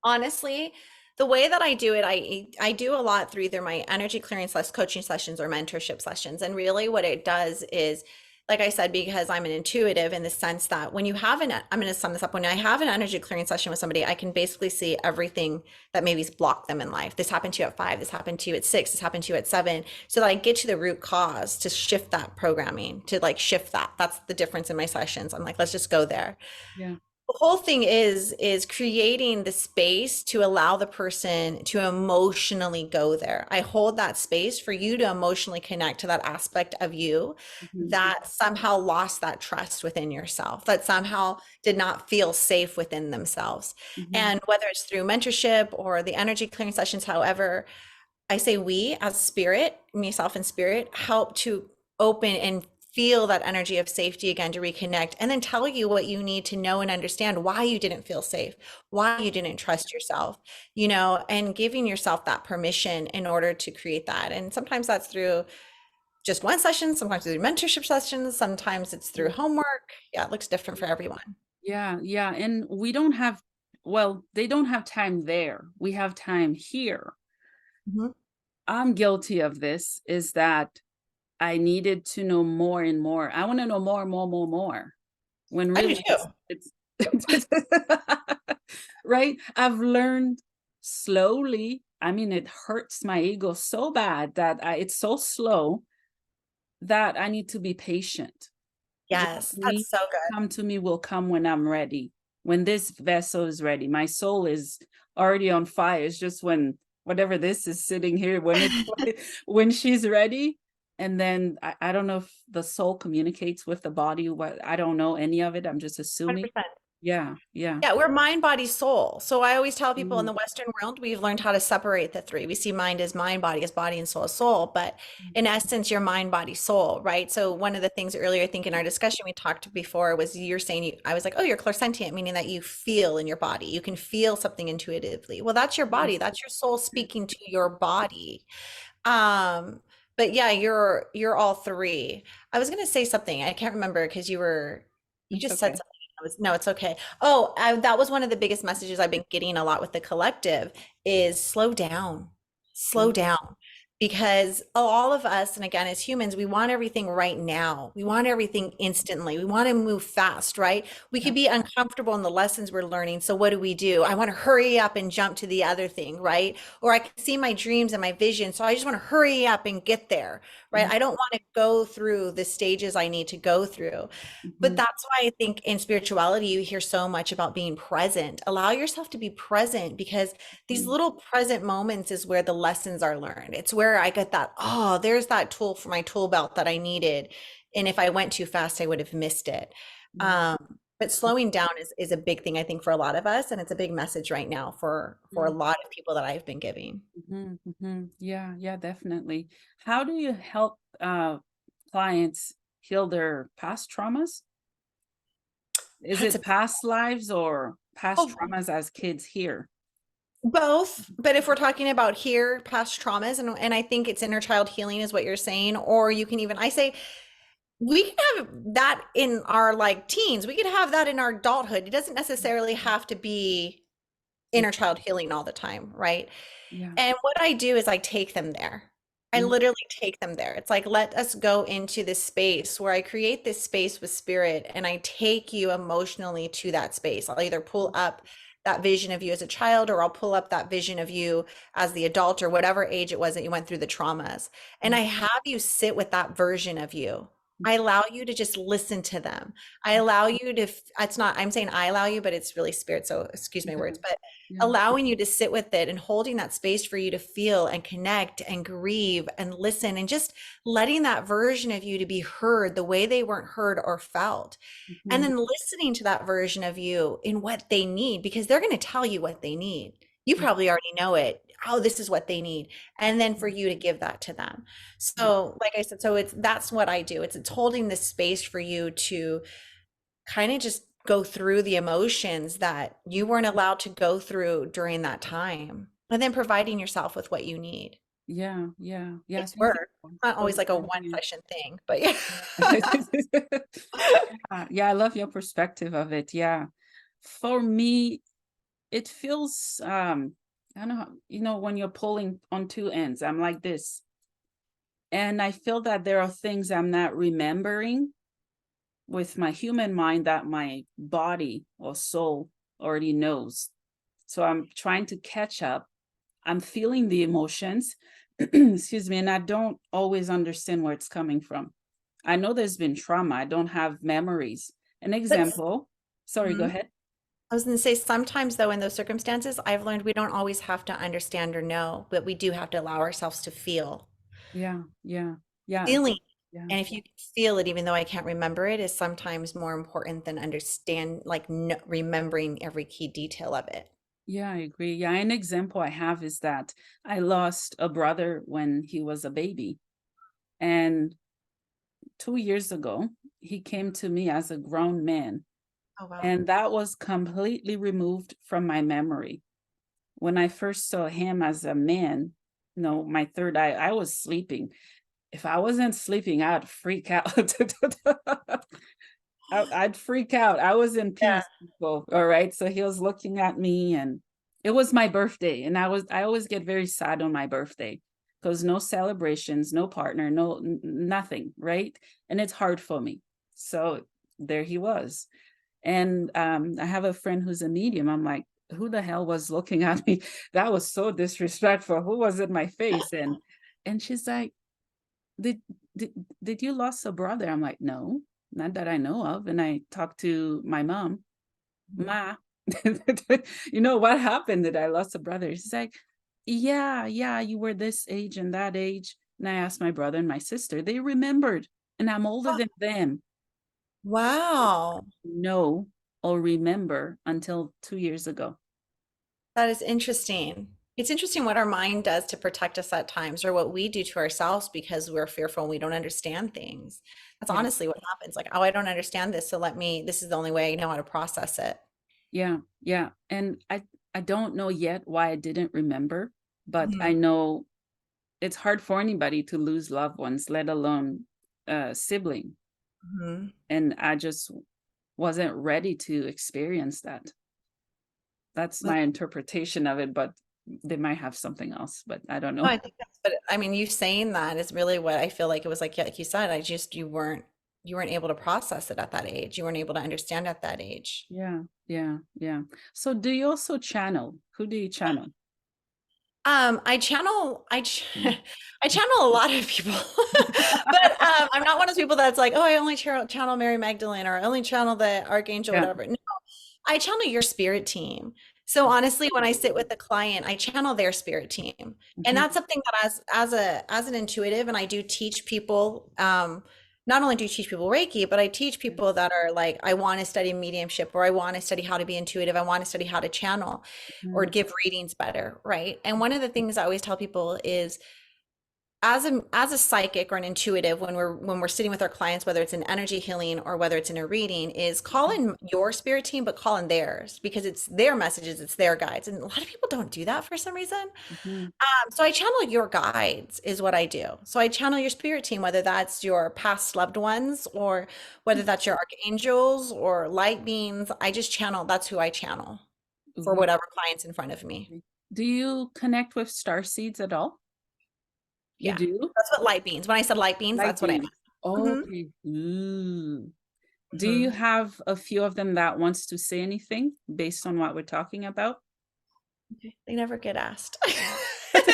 Honestly, the way that I do it, I do a lot through either my energy clearing coaching sessions or mentorship sessions. And really what it does is, like I said, because I'm an intuitive in the sense that when you have I'm going to sum this up. When I have an energy clearing session with somebody, I can basically see everything that maybe's blocked them in life. This happened to you at 5, this happened to you at 6, this happened to you at 7, so that I get to the root cause to shift that programming, to like shift that. That's the difference in my sessions. I'm like, let's just go there. Yeah. The whole thing is creating the space to allow the person to emotionally go there. I hold that space for you to emotionally connect to that aspect of you Mhm, that somehow lost that trust within yourself, that somehow did not feel safe within themselves. mhm, And whether it's through mentorship or the energy clearing sessions, however, I say we as spirit, myself and spirit, help to open and feel that energy of safety again to reconnect and then tell you what you need to know and understand why you didn't feel safe, why you didn't trust yourself, and giving yourself that permission in order to create that. And sometimes that's through just one session, sometimes through mentorship sessions, sometimes it's through mhm. homework. Yeah, it looks different for everyone. Yeah, yeah. And we don't have, well, they don't have time there. We have time here. Mhm. I'm guilty of this, is that I needed to know more and more. I want to know more, more, more, more. When I do really too. it's right. I've learned slowly. I mean, it hurts my ego so bad that it's so slow that I need to be patient. What Yes, needs that's so to good. come to me will come when I'm ready. When this vessel is ready, my soul is already on fire. It's just when whatever this is sitting here, when it's when she's ready. And then I don't know if the soul communicates with the body. What, I don't know any of it. I'm just assuming. 100%. Yeah, yeah. Yeah, we're mind, body, soul. So I always tell people in Mm, the Western world, we've learned how to separate the three. We see mind as mind, body, and soul as soul. But in essence, you're mind, body, soul, right? So one of the things earlier, I think in our discussion we talked before was you're saying, I was like, oh, you're clairsentient, meaning that you feel in your body. You can feel something intuitively. Well, that's your body. yes. That's your soul speaking to your body. Um, but yeah, you're all three. I was gonna say something. I can't remember because you It's just said okay. something. No, it's okay. Oh, that was one of the biggest messages I've been getting a lot with the collective is slow down, slow Mm, down. Because all of us, and again, as humans, we want everything right now. We want everything instantly. We want to move fast, right? We yeah. could be uncomfortable in the lessons we're learning. So what do? I want to hurry up and jump to the other thing, right? Or I can see my dreams and my vision. So I just want to hurry up and get there, right? Mm, I don't want to go through the stages I need to go through. But mhm, that's why I think in spirituality, you hear so much about being present. Allow yourself to be present, because these mhm, little present moments is where the lessons are learned. It's where I get that, oh, there's that tool for my tool belt that I needed. And if I went too fast, I would have missed it. yeah. But slowing down is a big thing, I think, for a lot of us. And it's a big message right now for a Mm, lot of people that I've been giving. mhm, mhm. Yeah, yeah, definitely. How do you help clients heal their past traumas? Is That's a it past lives or past oh, traumas as kids here? both, but if we're talking about here, past traumas, and I think it's inner child healing is what you're saying, or you can even, I say, we can have that in our like teens. We could have that in our adulthood. It doesn't necessarily have to be Mm, inner child healing all the time, right? yeah. And what I do is I take them there. I Mm, literally take them there. It's like, let us go into this space where I create this space with spirit and I take you emotionally to that space. I'll either pull up that vision of you as a child, or I'll pull up that vision of you as the adult, or whatever age it was that you went through the traumas. And mm, I have you sit with that version of you. mm, I allow you to just listen to them. I allow you to, it's not, I'm saying I allow you, but it's really spirit. So excuse my yeah, words, but yeah. allowing you to sit with it and holding that space for you to feel and connect and grieve and listen, and just letting that version of you to be heard the way they weren't heard or felt. And Mhm, then listening to that version of you in what they need, because they're going to tell you what they need. You mm, probably already know it. Oh, this is what they need. And then for you to give that to them. yeah, So, like I said, so that's what I do. It's holding this space for you to kind of just go through the emotions that you weren't allowed to go through during that time, and then providing yourself with what you need. yeah, yeah, yeah. It's Thank you work. for It's not always like a one sharing it. session thing, but yeah. Yeah, I love your perspective of it. Yeah. For me, it feels I don't know, when you're pulling on two ends, I'm like this. And I feel that there are things I'm not remembering with my human mind that my body or soul already knows. So I'm trying to catch up. I'm feeling the emotions, excuse me, and I don't always understand where it's coming from. I know there's been trauma. I don't have memories. An But example, sorry, go mhm. ahead. I was going to say, sometimes though, in those circumstances, I've learned we don't always have to understand or know, but we do have to allow ourselves to feel. Yeah, yeah, yeah, Feeling, yeah, and if you can feel it, even though I can't remember it, is sometimes more important than understand, like remembering every key detail of it. yeah, I agree. Yeah, an example I have is that I lost a brother when he was a baby. And 2 years ago, he came to me as a grown man. Oh, wow. And that was completely removed from my memory. When I first saw him as a man, my third eye, I was sleeping. If I wasn't sleeping, I'd freak out. I'd freak out. I was in Yeah. peace. People, all right. So he was looking at me, and it was my birthday. And I always get very sad on my birthday because no celebrations, no partner, nothing, right? And it's hard for me. So there he was. And I have a friend who's a medium. I'm like, who the hell was looking at me? That was so disrespectful. Who was in my face? And she's like, did did did you lost a brother? I'm like, no, not that I know of. And I talked to my mom, Ma, what happened that I lost a brother? She's like, yeah, you were this age and that age. And I asked my brother and my sister, they remembered, and I'm older Oh, than them. wow. Know or remember until 2 years ago. That is interesting. It's interesting what our mind does to protect us at times, or what we do to ourselves because we're fearful and we don't understand things. That's Yeah, honestly what happens. Like, oh, I don't understand this. So this is the only way I know how to process it. yeah, yeah. And I don't know yet why I didn't remember, but Mhm. I know it's hard for anybody to lose loved ones, let alone a sibling. Mhm. And I just wasn't ready to experience that. That's Well, my interpretation of it, but They might have something else, but I don't No, know. I think that's, but I mean, you saying that is really what I feel like it was like, yeah, like you said, you weren't able to process it at that age. You weren't able to understand at that age. Yeah, yeah, yeah. So do you also channel? Who do you channel? I I channel a lot of people, but I'm not one of those people that's like, oh, I only channel Mary Magdalene or I only channel the Archangel, Yeah. whatever. No, I channel your spirit team. So honestly, when I sit with the client, I channel their spirit team. And Mhm, that's something that as an intuitive, and I do teach people, not only do you teach people Reiki, but I teach people that are like, I want to study mediumship or I want to study how to be intuitive. I want to study how to channel or mhm, give readings better, right? And one of the things I always tell people is as a psychic or an intuitive when we're sitting with our clients, whether it's an energy healing or whether it's in a reading, is call in your spirit team but call in theirs because it's their messages, it's their guides, and a lot of people don't do that for some reason. mhm, So I channel your guides is what I do. So I channel your spirit team, whether that's your past loved ones or whether that's your archangels or light beings. I just channel, that's who I channel for mhm. whatever clients in front of me. Do you connect with star seeds at all? You Yeah, do? that's what light beings. When I said light beings, Light that's what I being. meant. Okay. Ooh. Do you Hmm. have a few of them that wants to say anything based on what we're talking about? They never get asked. It's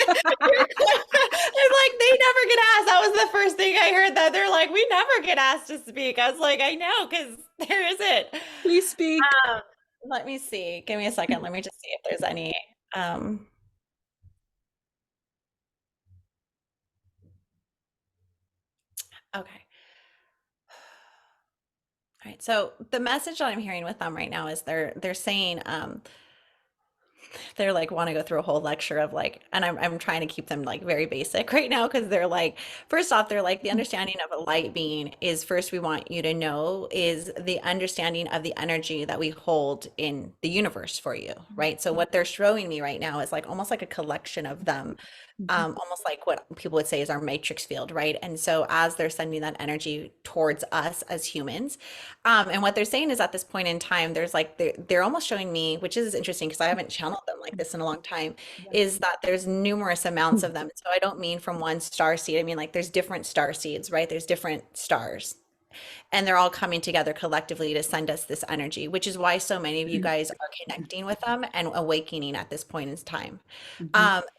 like they never get asked. That was the first thing I heard that they're like, we never get asked to speak. I was like, I know, because there isn't. Please speak. Um, let me see. Give me a second. Let me just see if there's any. Um, okay. All right. So the message that I'm hearing with them right now is they're saying they're like want to go through a whole lecture of like, and I'm trying to keep them like very basic right now because they're like, first off, they're like the understanding of a light being is first we want you to know is the understanding of the energy that we hold in the universe for you, right? So what they're showing me right now is like almost like a collection of them, Mhm, almost like what people would say is our matrix field, right? And so as they're sending that energy towards us as humans, and what they're saying is at this point in time, there's like they're almost showing me, which is interesting because I haven't channeled them like this in a long time, yeah. is that there's numerous amounts of them. So I don't mean from one star seed. I mean like there's different star seeds, right? There's different stars and they're all coming together collectively to send us this energy, which is why so many of you guys are connecting with them and awakening at this point in time. Mhm,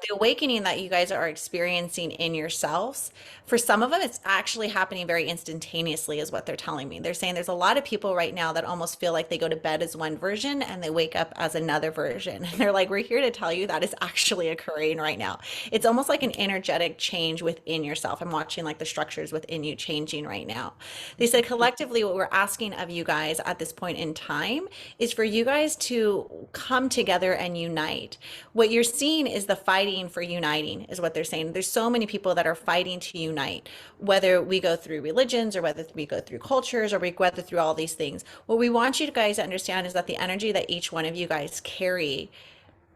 The awakening that you guys are experiencing in yourselves, for some of them, it's actually happening very instantaneously, is what they're telling me. They're saying there's a lot of people right now that almost feel like they go to bed as one version and they wake up as another version. And they're like, we're here to tell you that is actually occurring right now. It's almost like an energetic change within yourself. I'm watching like the structures within you changing right now. They said collectively, what we're asking of you guys at this point in time is for you guys to come together and unite. What you're seeing is the fighting for uniting, is what they're saying. There's so many people that are fighting to unite, whether we go through religions or whether we go through cultures or we go through all these things. What we want you guys to understand is that the energy that each one of you guys carry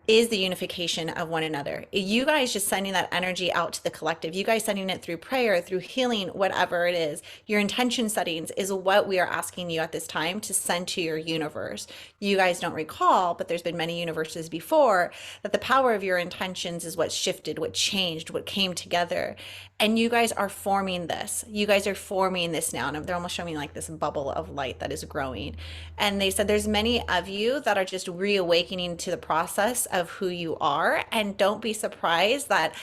is the unification of one another. You guys just sending that energy out to the collective, you guys sending it through prayer, through healing, whatever it is, your intention settings is what we are asking you at this time to send to your universe. You guys don't recall, but there's been many universes before that the power of your intentions is what shifted, what changed, what came together. And you guys are forming this. You guys are forming this now. And they're almost showing me like this bubble of light that is growing. And they said there's many of you that are just reawakening to the process of who you are. And don't be surprised that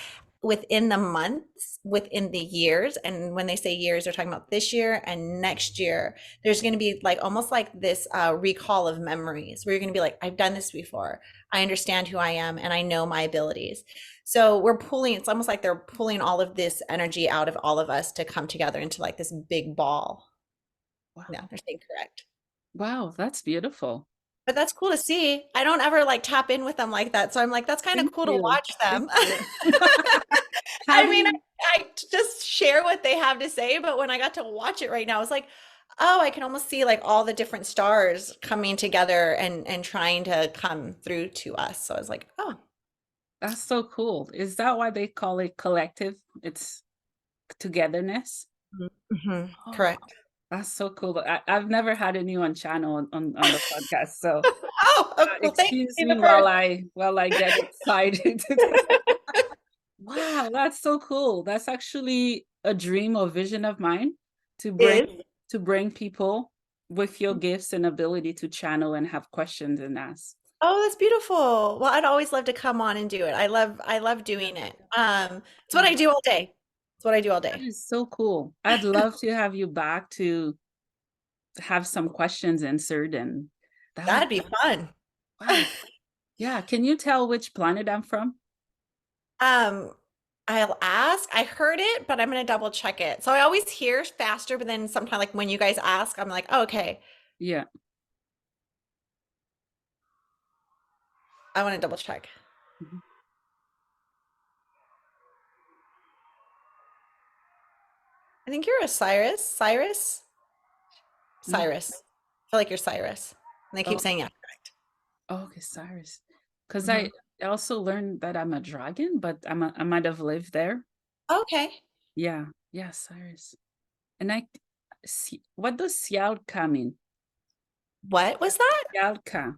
within the months, within the years, and when they say years, they're talking about this year and next year, there's going to be like almost like this recall of memories where you're going to be like, I've done this before. I understand who I am and I know my abilities. So we're pulling, it's almost like they're pulling all of this energy out of all of us to come together into like this big ball. No, wow. they're saying correct. Wow, that's beautiful. But that's cool to see. I don't ever like tap in with them like that. So I'm like, that's kind of Thank cool to you. watch Thank them. you. I mean, Having I just share what they have to say, but when I got to watch it right now, it's like, oh, I can almost see like all the different stars coming together and trying to come through to us. So I was like, oh, that's so cool. Is that why they call it collective? It's togetherness? mhm, Oh, correct. That's so cool. I've never had anyone channel on the podcast, so Oh, oh, well, thank you. excuse Be the me first. while I get excited. Wow, that's so cool. That's actually a dream or vision of mine to bring Is. to bring people with your gifts and ability to channel and have questions and ask. Oh, that's beautiful. Well, I'd always love to come on and do it. I love doing it. It's what Oh, I do all day. It's what I do all that day. is so cool. I'd love to have you back to have some questions answered, and that would That'd be fun. wow. Yeah, can you tell which planet I'm from? Um, I'll ask. I heard it, but I'm gonna double check it. So I always hear faster, but then sometimes like when you guys ask, I'm like, oh, okay. Yeah. I want to double check. Mhm. I think you're a Cyrus. Cyrus? Mm. Cyrus. I feel like you're Cyrus. And they keep Oh, saying yeah, correct. okay, Cyrus. Because Hmm. I also learned that I'm a dragon, but I might have lived there. Okay. Yeah, yeah, Cyrus. And what does Sialka mean? What was that? Sialka.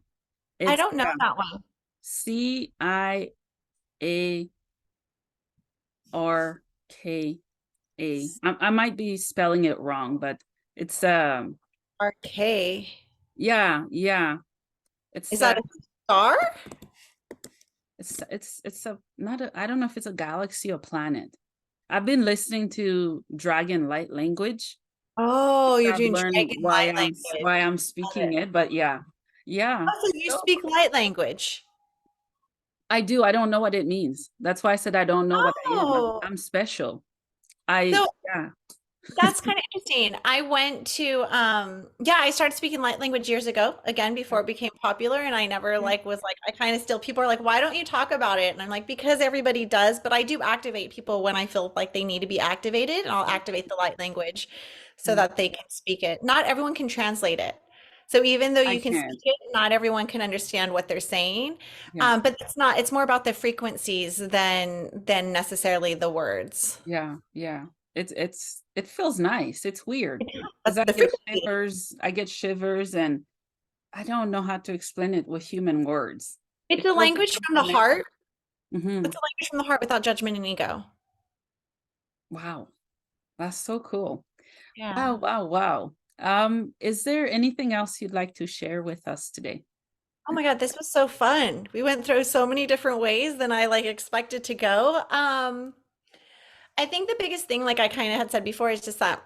I It's don't know that one. Ciarka. I might be spelling it wrong, but it's RK. yeah, yeah. It's Is that a star? it's a not a I don't know if it's a galaxy or planet. I've been listening to Dragon Light language. Oh, you're I've doing learned dragon light language. why I'm Love speaking it. it, but yeah. Yeah. Oh, so you So speak light language. I do. I don't know what it means. That's why I said I don't know what I am. Oh, I'm special. I so yeah. that's kind of interesting. I went to yeah, I started speaking light language years ago, again before it became popular, and I never Yeah. like was like I kind of still people are like, "Why don't you talk about it?" And I'm like, "Because everybody does, but I do activate people when I feel like they need to be activated, and I'll activate the light language so Mm, that they can speak it. Not everyone can translate it. So even though I you can speak can. it, not everyone can understand what they're saying. Yeah. But it's not, it's more about the frequencies than necessarily the words. Yeah. Yeah. It feels nice. It's weird because That's the frequency. I get shivers and I don't know how to explain it with human words. It's It a feels like language I'm from the connected. heart. Hmm. It's a language from the heart without judgment and ego. Wow. That's so cool. Wow, Yeah. wow, wow. Is there anything else you'd like to share with us today? Oh my God, this was so fun. We went through so many different ways than I like expected to go. I think the biggest thing, like I kind of had said before, is just that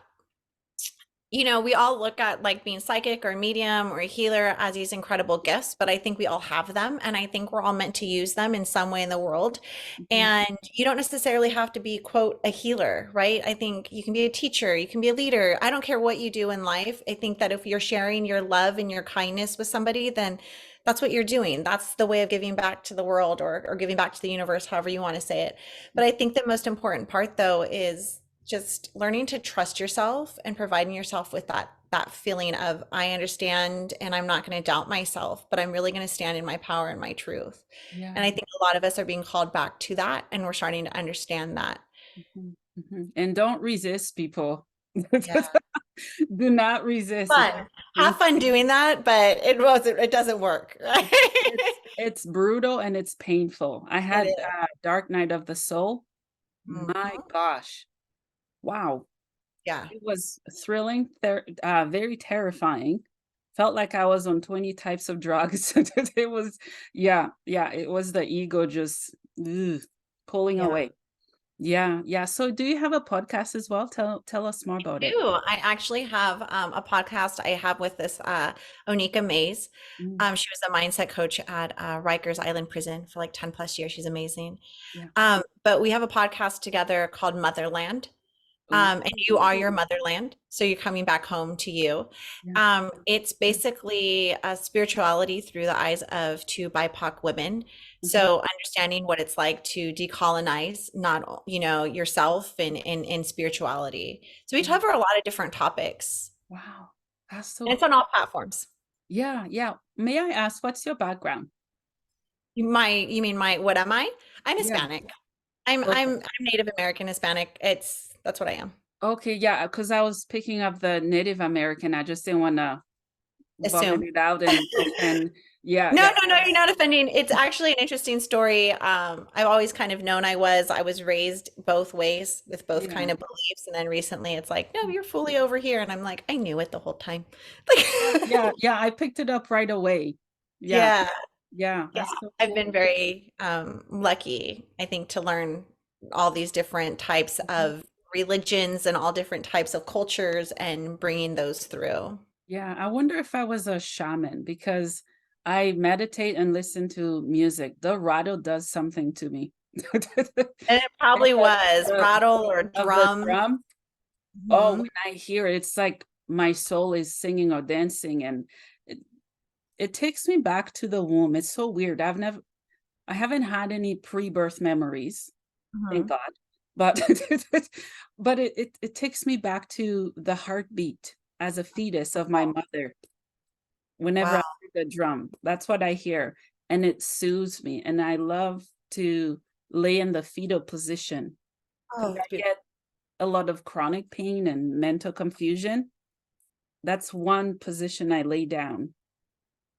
we all look at like being psychic or medium or a healer as these incredible gifts, but I think we all have them. And I think we're all meant to use them in some way in the world. Mhm. And you don't necessarily have to be, quote, a healer, right? I think you can be a teacher, you can be a leader. I don't care what you do in life. I think that if you're sharing your love and your kindness with somebody, then that's what you're doing. That's the way of giving back to the world or giving back to the universe, however you want to say it. But I think the most important part, though, is just learning to trust yourself and providing yourself with that feeling of I understand and I'm not going to doubt myself, but I'm really going to stand in my power and my truth. Yeah. And I think a lot of us are being called back to that and we're starting to understand that. Mhm, mhm. And don't resist people. Yeah. Do not resist. It's Fun. Have painful. fun doing that, but it doesn't work, right? It's brutal and it's painful. I It had is. Dark Night of the Soul. My Mhm. gosh. Wow. Yeah. It was thrilling, very terrifying. Felt like I was on 20 types of drugs. It was, yeah, yeah, it was the ego just ugh, pulling Yeah. away. Yeah, yeah. So do you have a podcast as well? Tell us more about it. Do. I actually have a podcast I have with this Onika Mays. Mm, She was a mindset coach at Rikers Island Prison for like 10 plus years. She's amazing. yeah. But we have a podcast together called Motherland. Ooh, And you are your motherland. So you're coming back home to you. yeah. It's basically a spirituality through the eyes of two BIPOC women. Mhm. So understanding what it's like to decolonize, not, yourself in spirituality. So we Yeah. cover a lot of different topics. Wow. That's so And it's cool. on all platforms. Yeah, yeah. May I ask what's your background? You mean what am I? I'm Yeah. Hispanic. I'm Okay. I'm I'm Native American Hispanic. That's what I am. Okay, yeah, because I was picking up the Native American. I just didn't wanna vomit Assume. it out and offend. Yeah, No, yeah, no, no, you're not offending. It's actually an interesting story. I've always kind of known I was raised both ways with both yeah, kind of beliefs. And then recently it's like, no, you're fully over here. And I'm like, I knew it the whole time. Like, yeah, yeah, yeah, I picked it up right away. Yeah, yeah, yeah, yeah. that's so I've cool. been very lucky, I think, to learn all these different types Mhm. of religions and all different types of cultures and bringing those through. Yeah, I wonder if I was a shaman because I meditate and listen to music. The rattle does something to me. And it And probably was the rattle or of the drum. drum, oh, Mhm. when I hear it, it's like my soul is singing or dancing, and it it takes me back to the womb. It's so weird. I haven't had any pre-birth memories, thank Mhm. God, but but it takes me back to the heartbeat as a fetus of my mother whenever I Wow. hear the drum. That's what I hear, and it soothes me, and I love to lay in the fetal position because Oh, I it's beautiful. get a lot of chronic pain and mental confusion. That's one position I lay down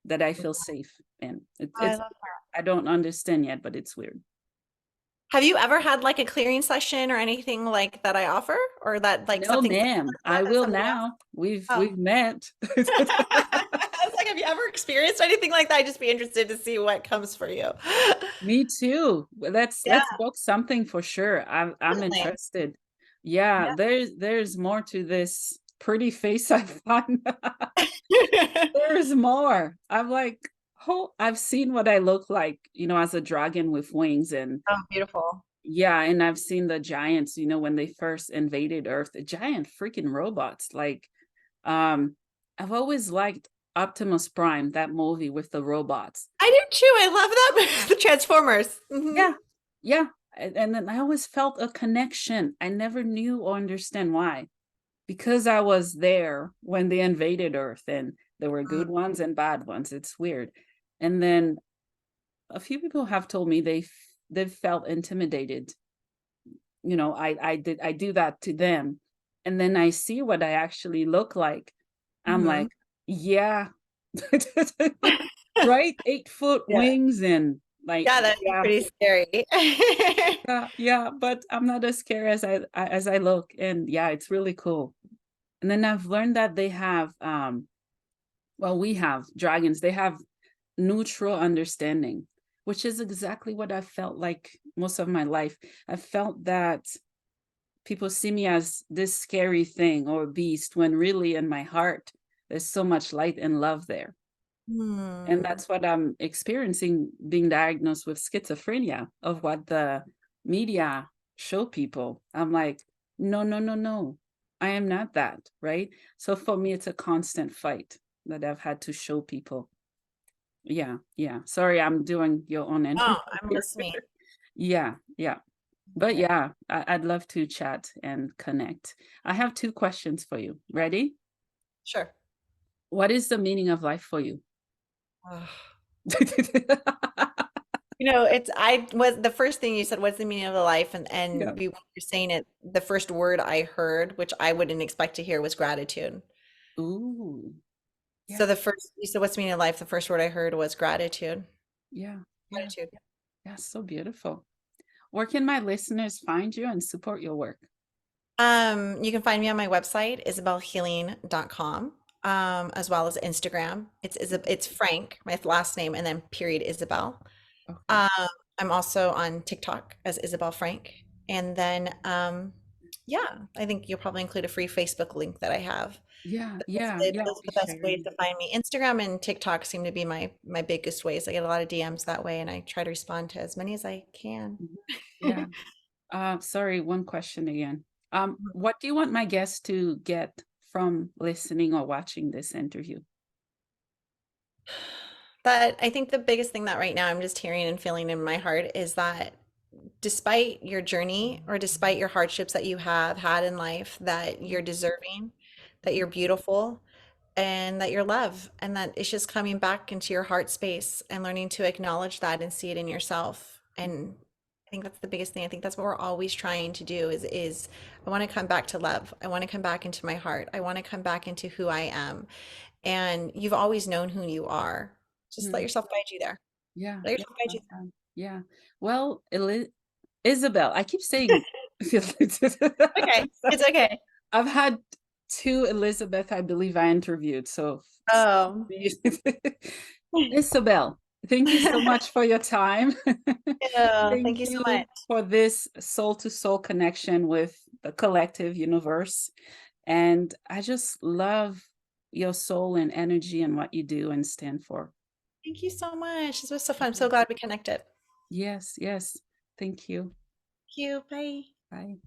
that I feel safe in. Oh, I It's love I don't understand yet, but it's weird. Have you ever had like a clearing session or anything like that I offer? Or that like No, something similar ma'am. to I that will somebody else? now. We've Oh. met. I was like, have you ever experienced anything like that? I'd just be interested to see what comes for you. Me too. Well, Yeah, let's book something for sure. I'm definitely. interested. Yeah, there's more to this pretty face I find. There's more. I'm like, oh, I've seen what I look like, as a dragon with wings, and Oh, beautiful. yeah, and I've seen the giants, when they first invaded Earth, the giant freaking robots. Like, um, I've always liked Optimus Prime, that movie with the robots. I do too. I love that. The Transformers. Yeah, yeah. And then I always felt a connection. I never knew or understand why. Because I was there when they invaded Earth, and there were good ones and bad ones. It's weird. And then a few people have told me they felt intimidated. I do that to them. And then I see what I actually look like. I'm Mm-hmm. like, yeah. Right? 8-foot Yeah. wings and like, Yeah, that'd be yeah, pretty scary. yeah, yeah, but I'm not as scary as I look. And yeah, it's really cool. And then I've learned that they have well, we have dragons, they have neutral understanding, which is exactly what I felt like most of my life. I felt that people see me as this scary thing or beast when really in my heart there's so much light and love there. And Hmm. that's what I'm experiencing being diagnosed with schizophrenia, of what the media show people. I'm like, no, no, no, no. I am not that, right? So for me, it's a constant fight that I've had to show people. Yeah, yeah. Sorry, I'm doing your own Oh, interview I'm here. listening. Yeah, yeah. But Okay. yeah, I'd love to chat and connect. I have two questions for you. Ready? Sure. What is the meaning of life for you? Ugh. You know, it's I was the first thing you said, what's the meaning of the life? Yeah. And when you're saying it, the first word I heard, which I wouldn't expect to hear, was gratitude. Ooh. Yeah. So the first you said, what's the meaning of life? The first word I heard was gratitude. Yeah. Yeah. Gratitude. Yeah. So beautiful. Where can my listeners find you and support your work? You can find me on my website, isabelhealing.com, as well as Instagram. It's Frank, my last name, and then period Isabel. Okay. Um, I'm also on TikTok as Isabel Frank. And then, yeah, I think you'll probably include a free Facebook link that I have. Yeah. But Yeah. Yeah. I'll those are be the best ways sharing. to find me. Instagram and TikTok seem to be my biggest ways. I get a lot of DMs that way, and I try to respond to as many as I can. Mhm. Yeah. Sorry, one question again. What do you want my guests to get from listening or watching this interview? But I think the biggest thing that right now I'm just hearing and feeling in my heart is that despite your journey or despite your hardships that you have had in life, that you're deserving, that you're beautiful, and that you're love, and that it's just coming back into your heart space and learning to acknowledge that and see it in yourself I think that's the biggest thing. I think that's what we're always trying to do is I want to come back to love. I want to come back into my heart. I want to come back into who I am. And you've always known who you are. Just let Mm, yourself guide you there. yeah, Let yeah, yourself guide you yeah. Well, Isabel, I keep saying there. Okay. It's okay. I've had two Elizabeth, I believe I interviewed. So Oh. Isabel, thank you so much for your time. Yeah, thank Thank you so much. you for this soul to soul connection with the collective universe. And I just love your soul and energy and what you do and stand for. Thank you so much. This was so fun. I'm so Mhm. glad we connected. Yes, yes. Thank you. Thank you. Bye. Bye.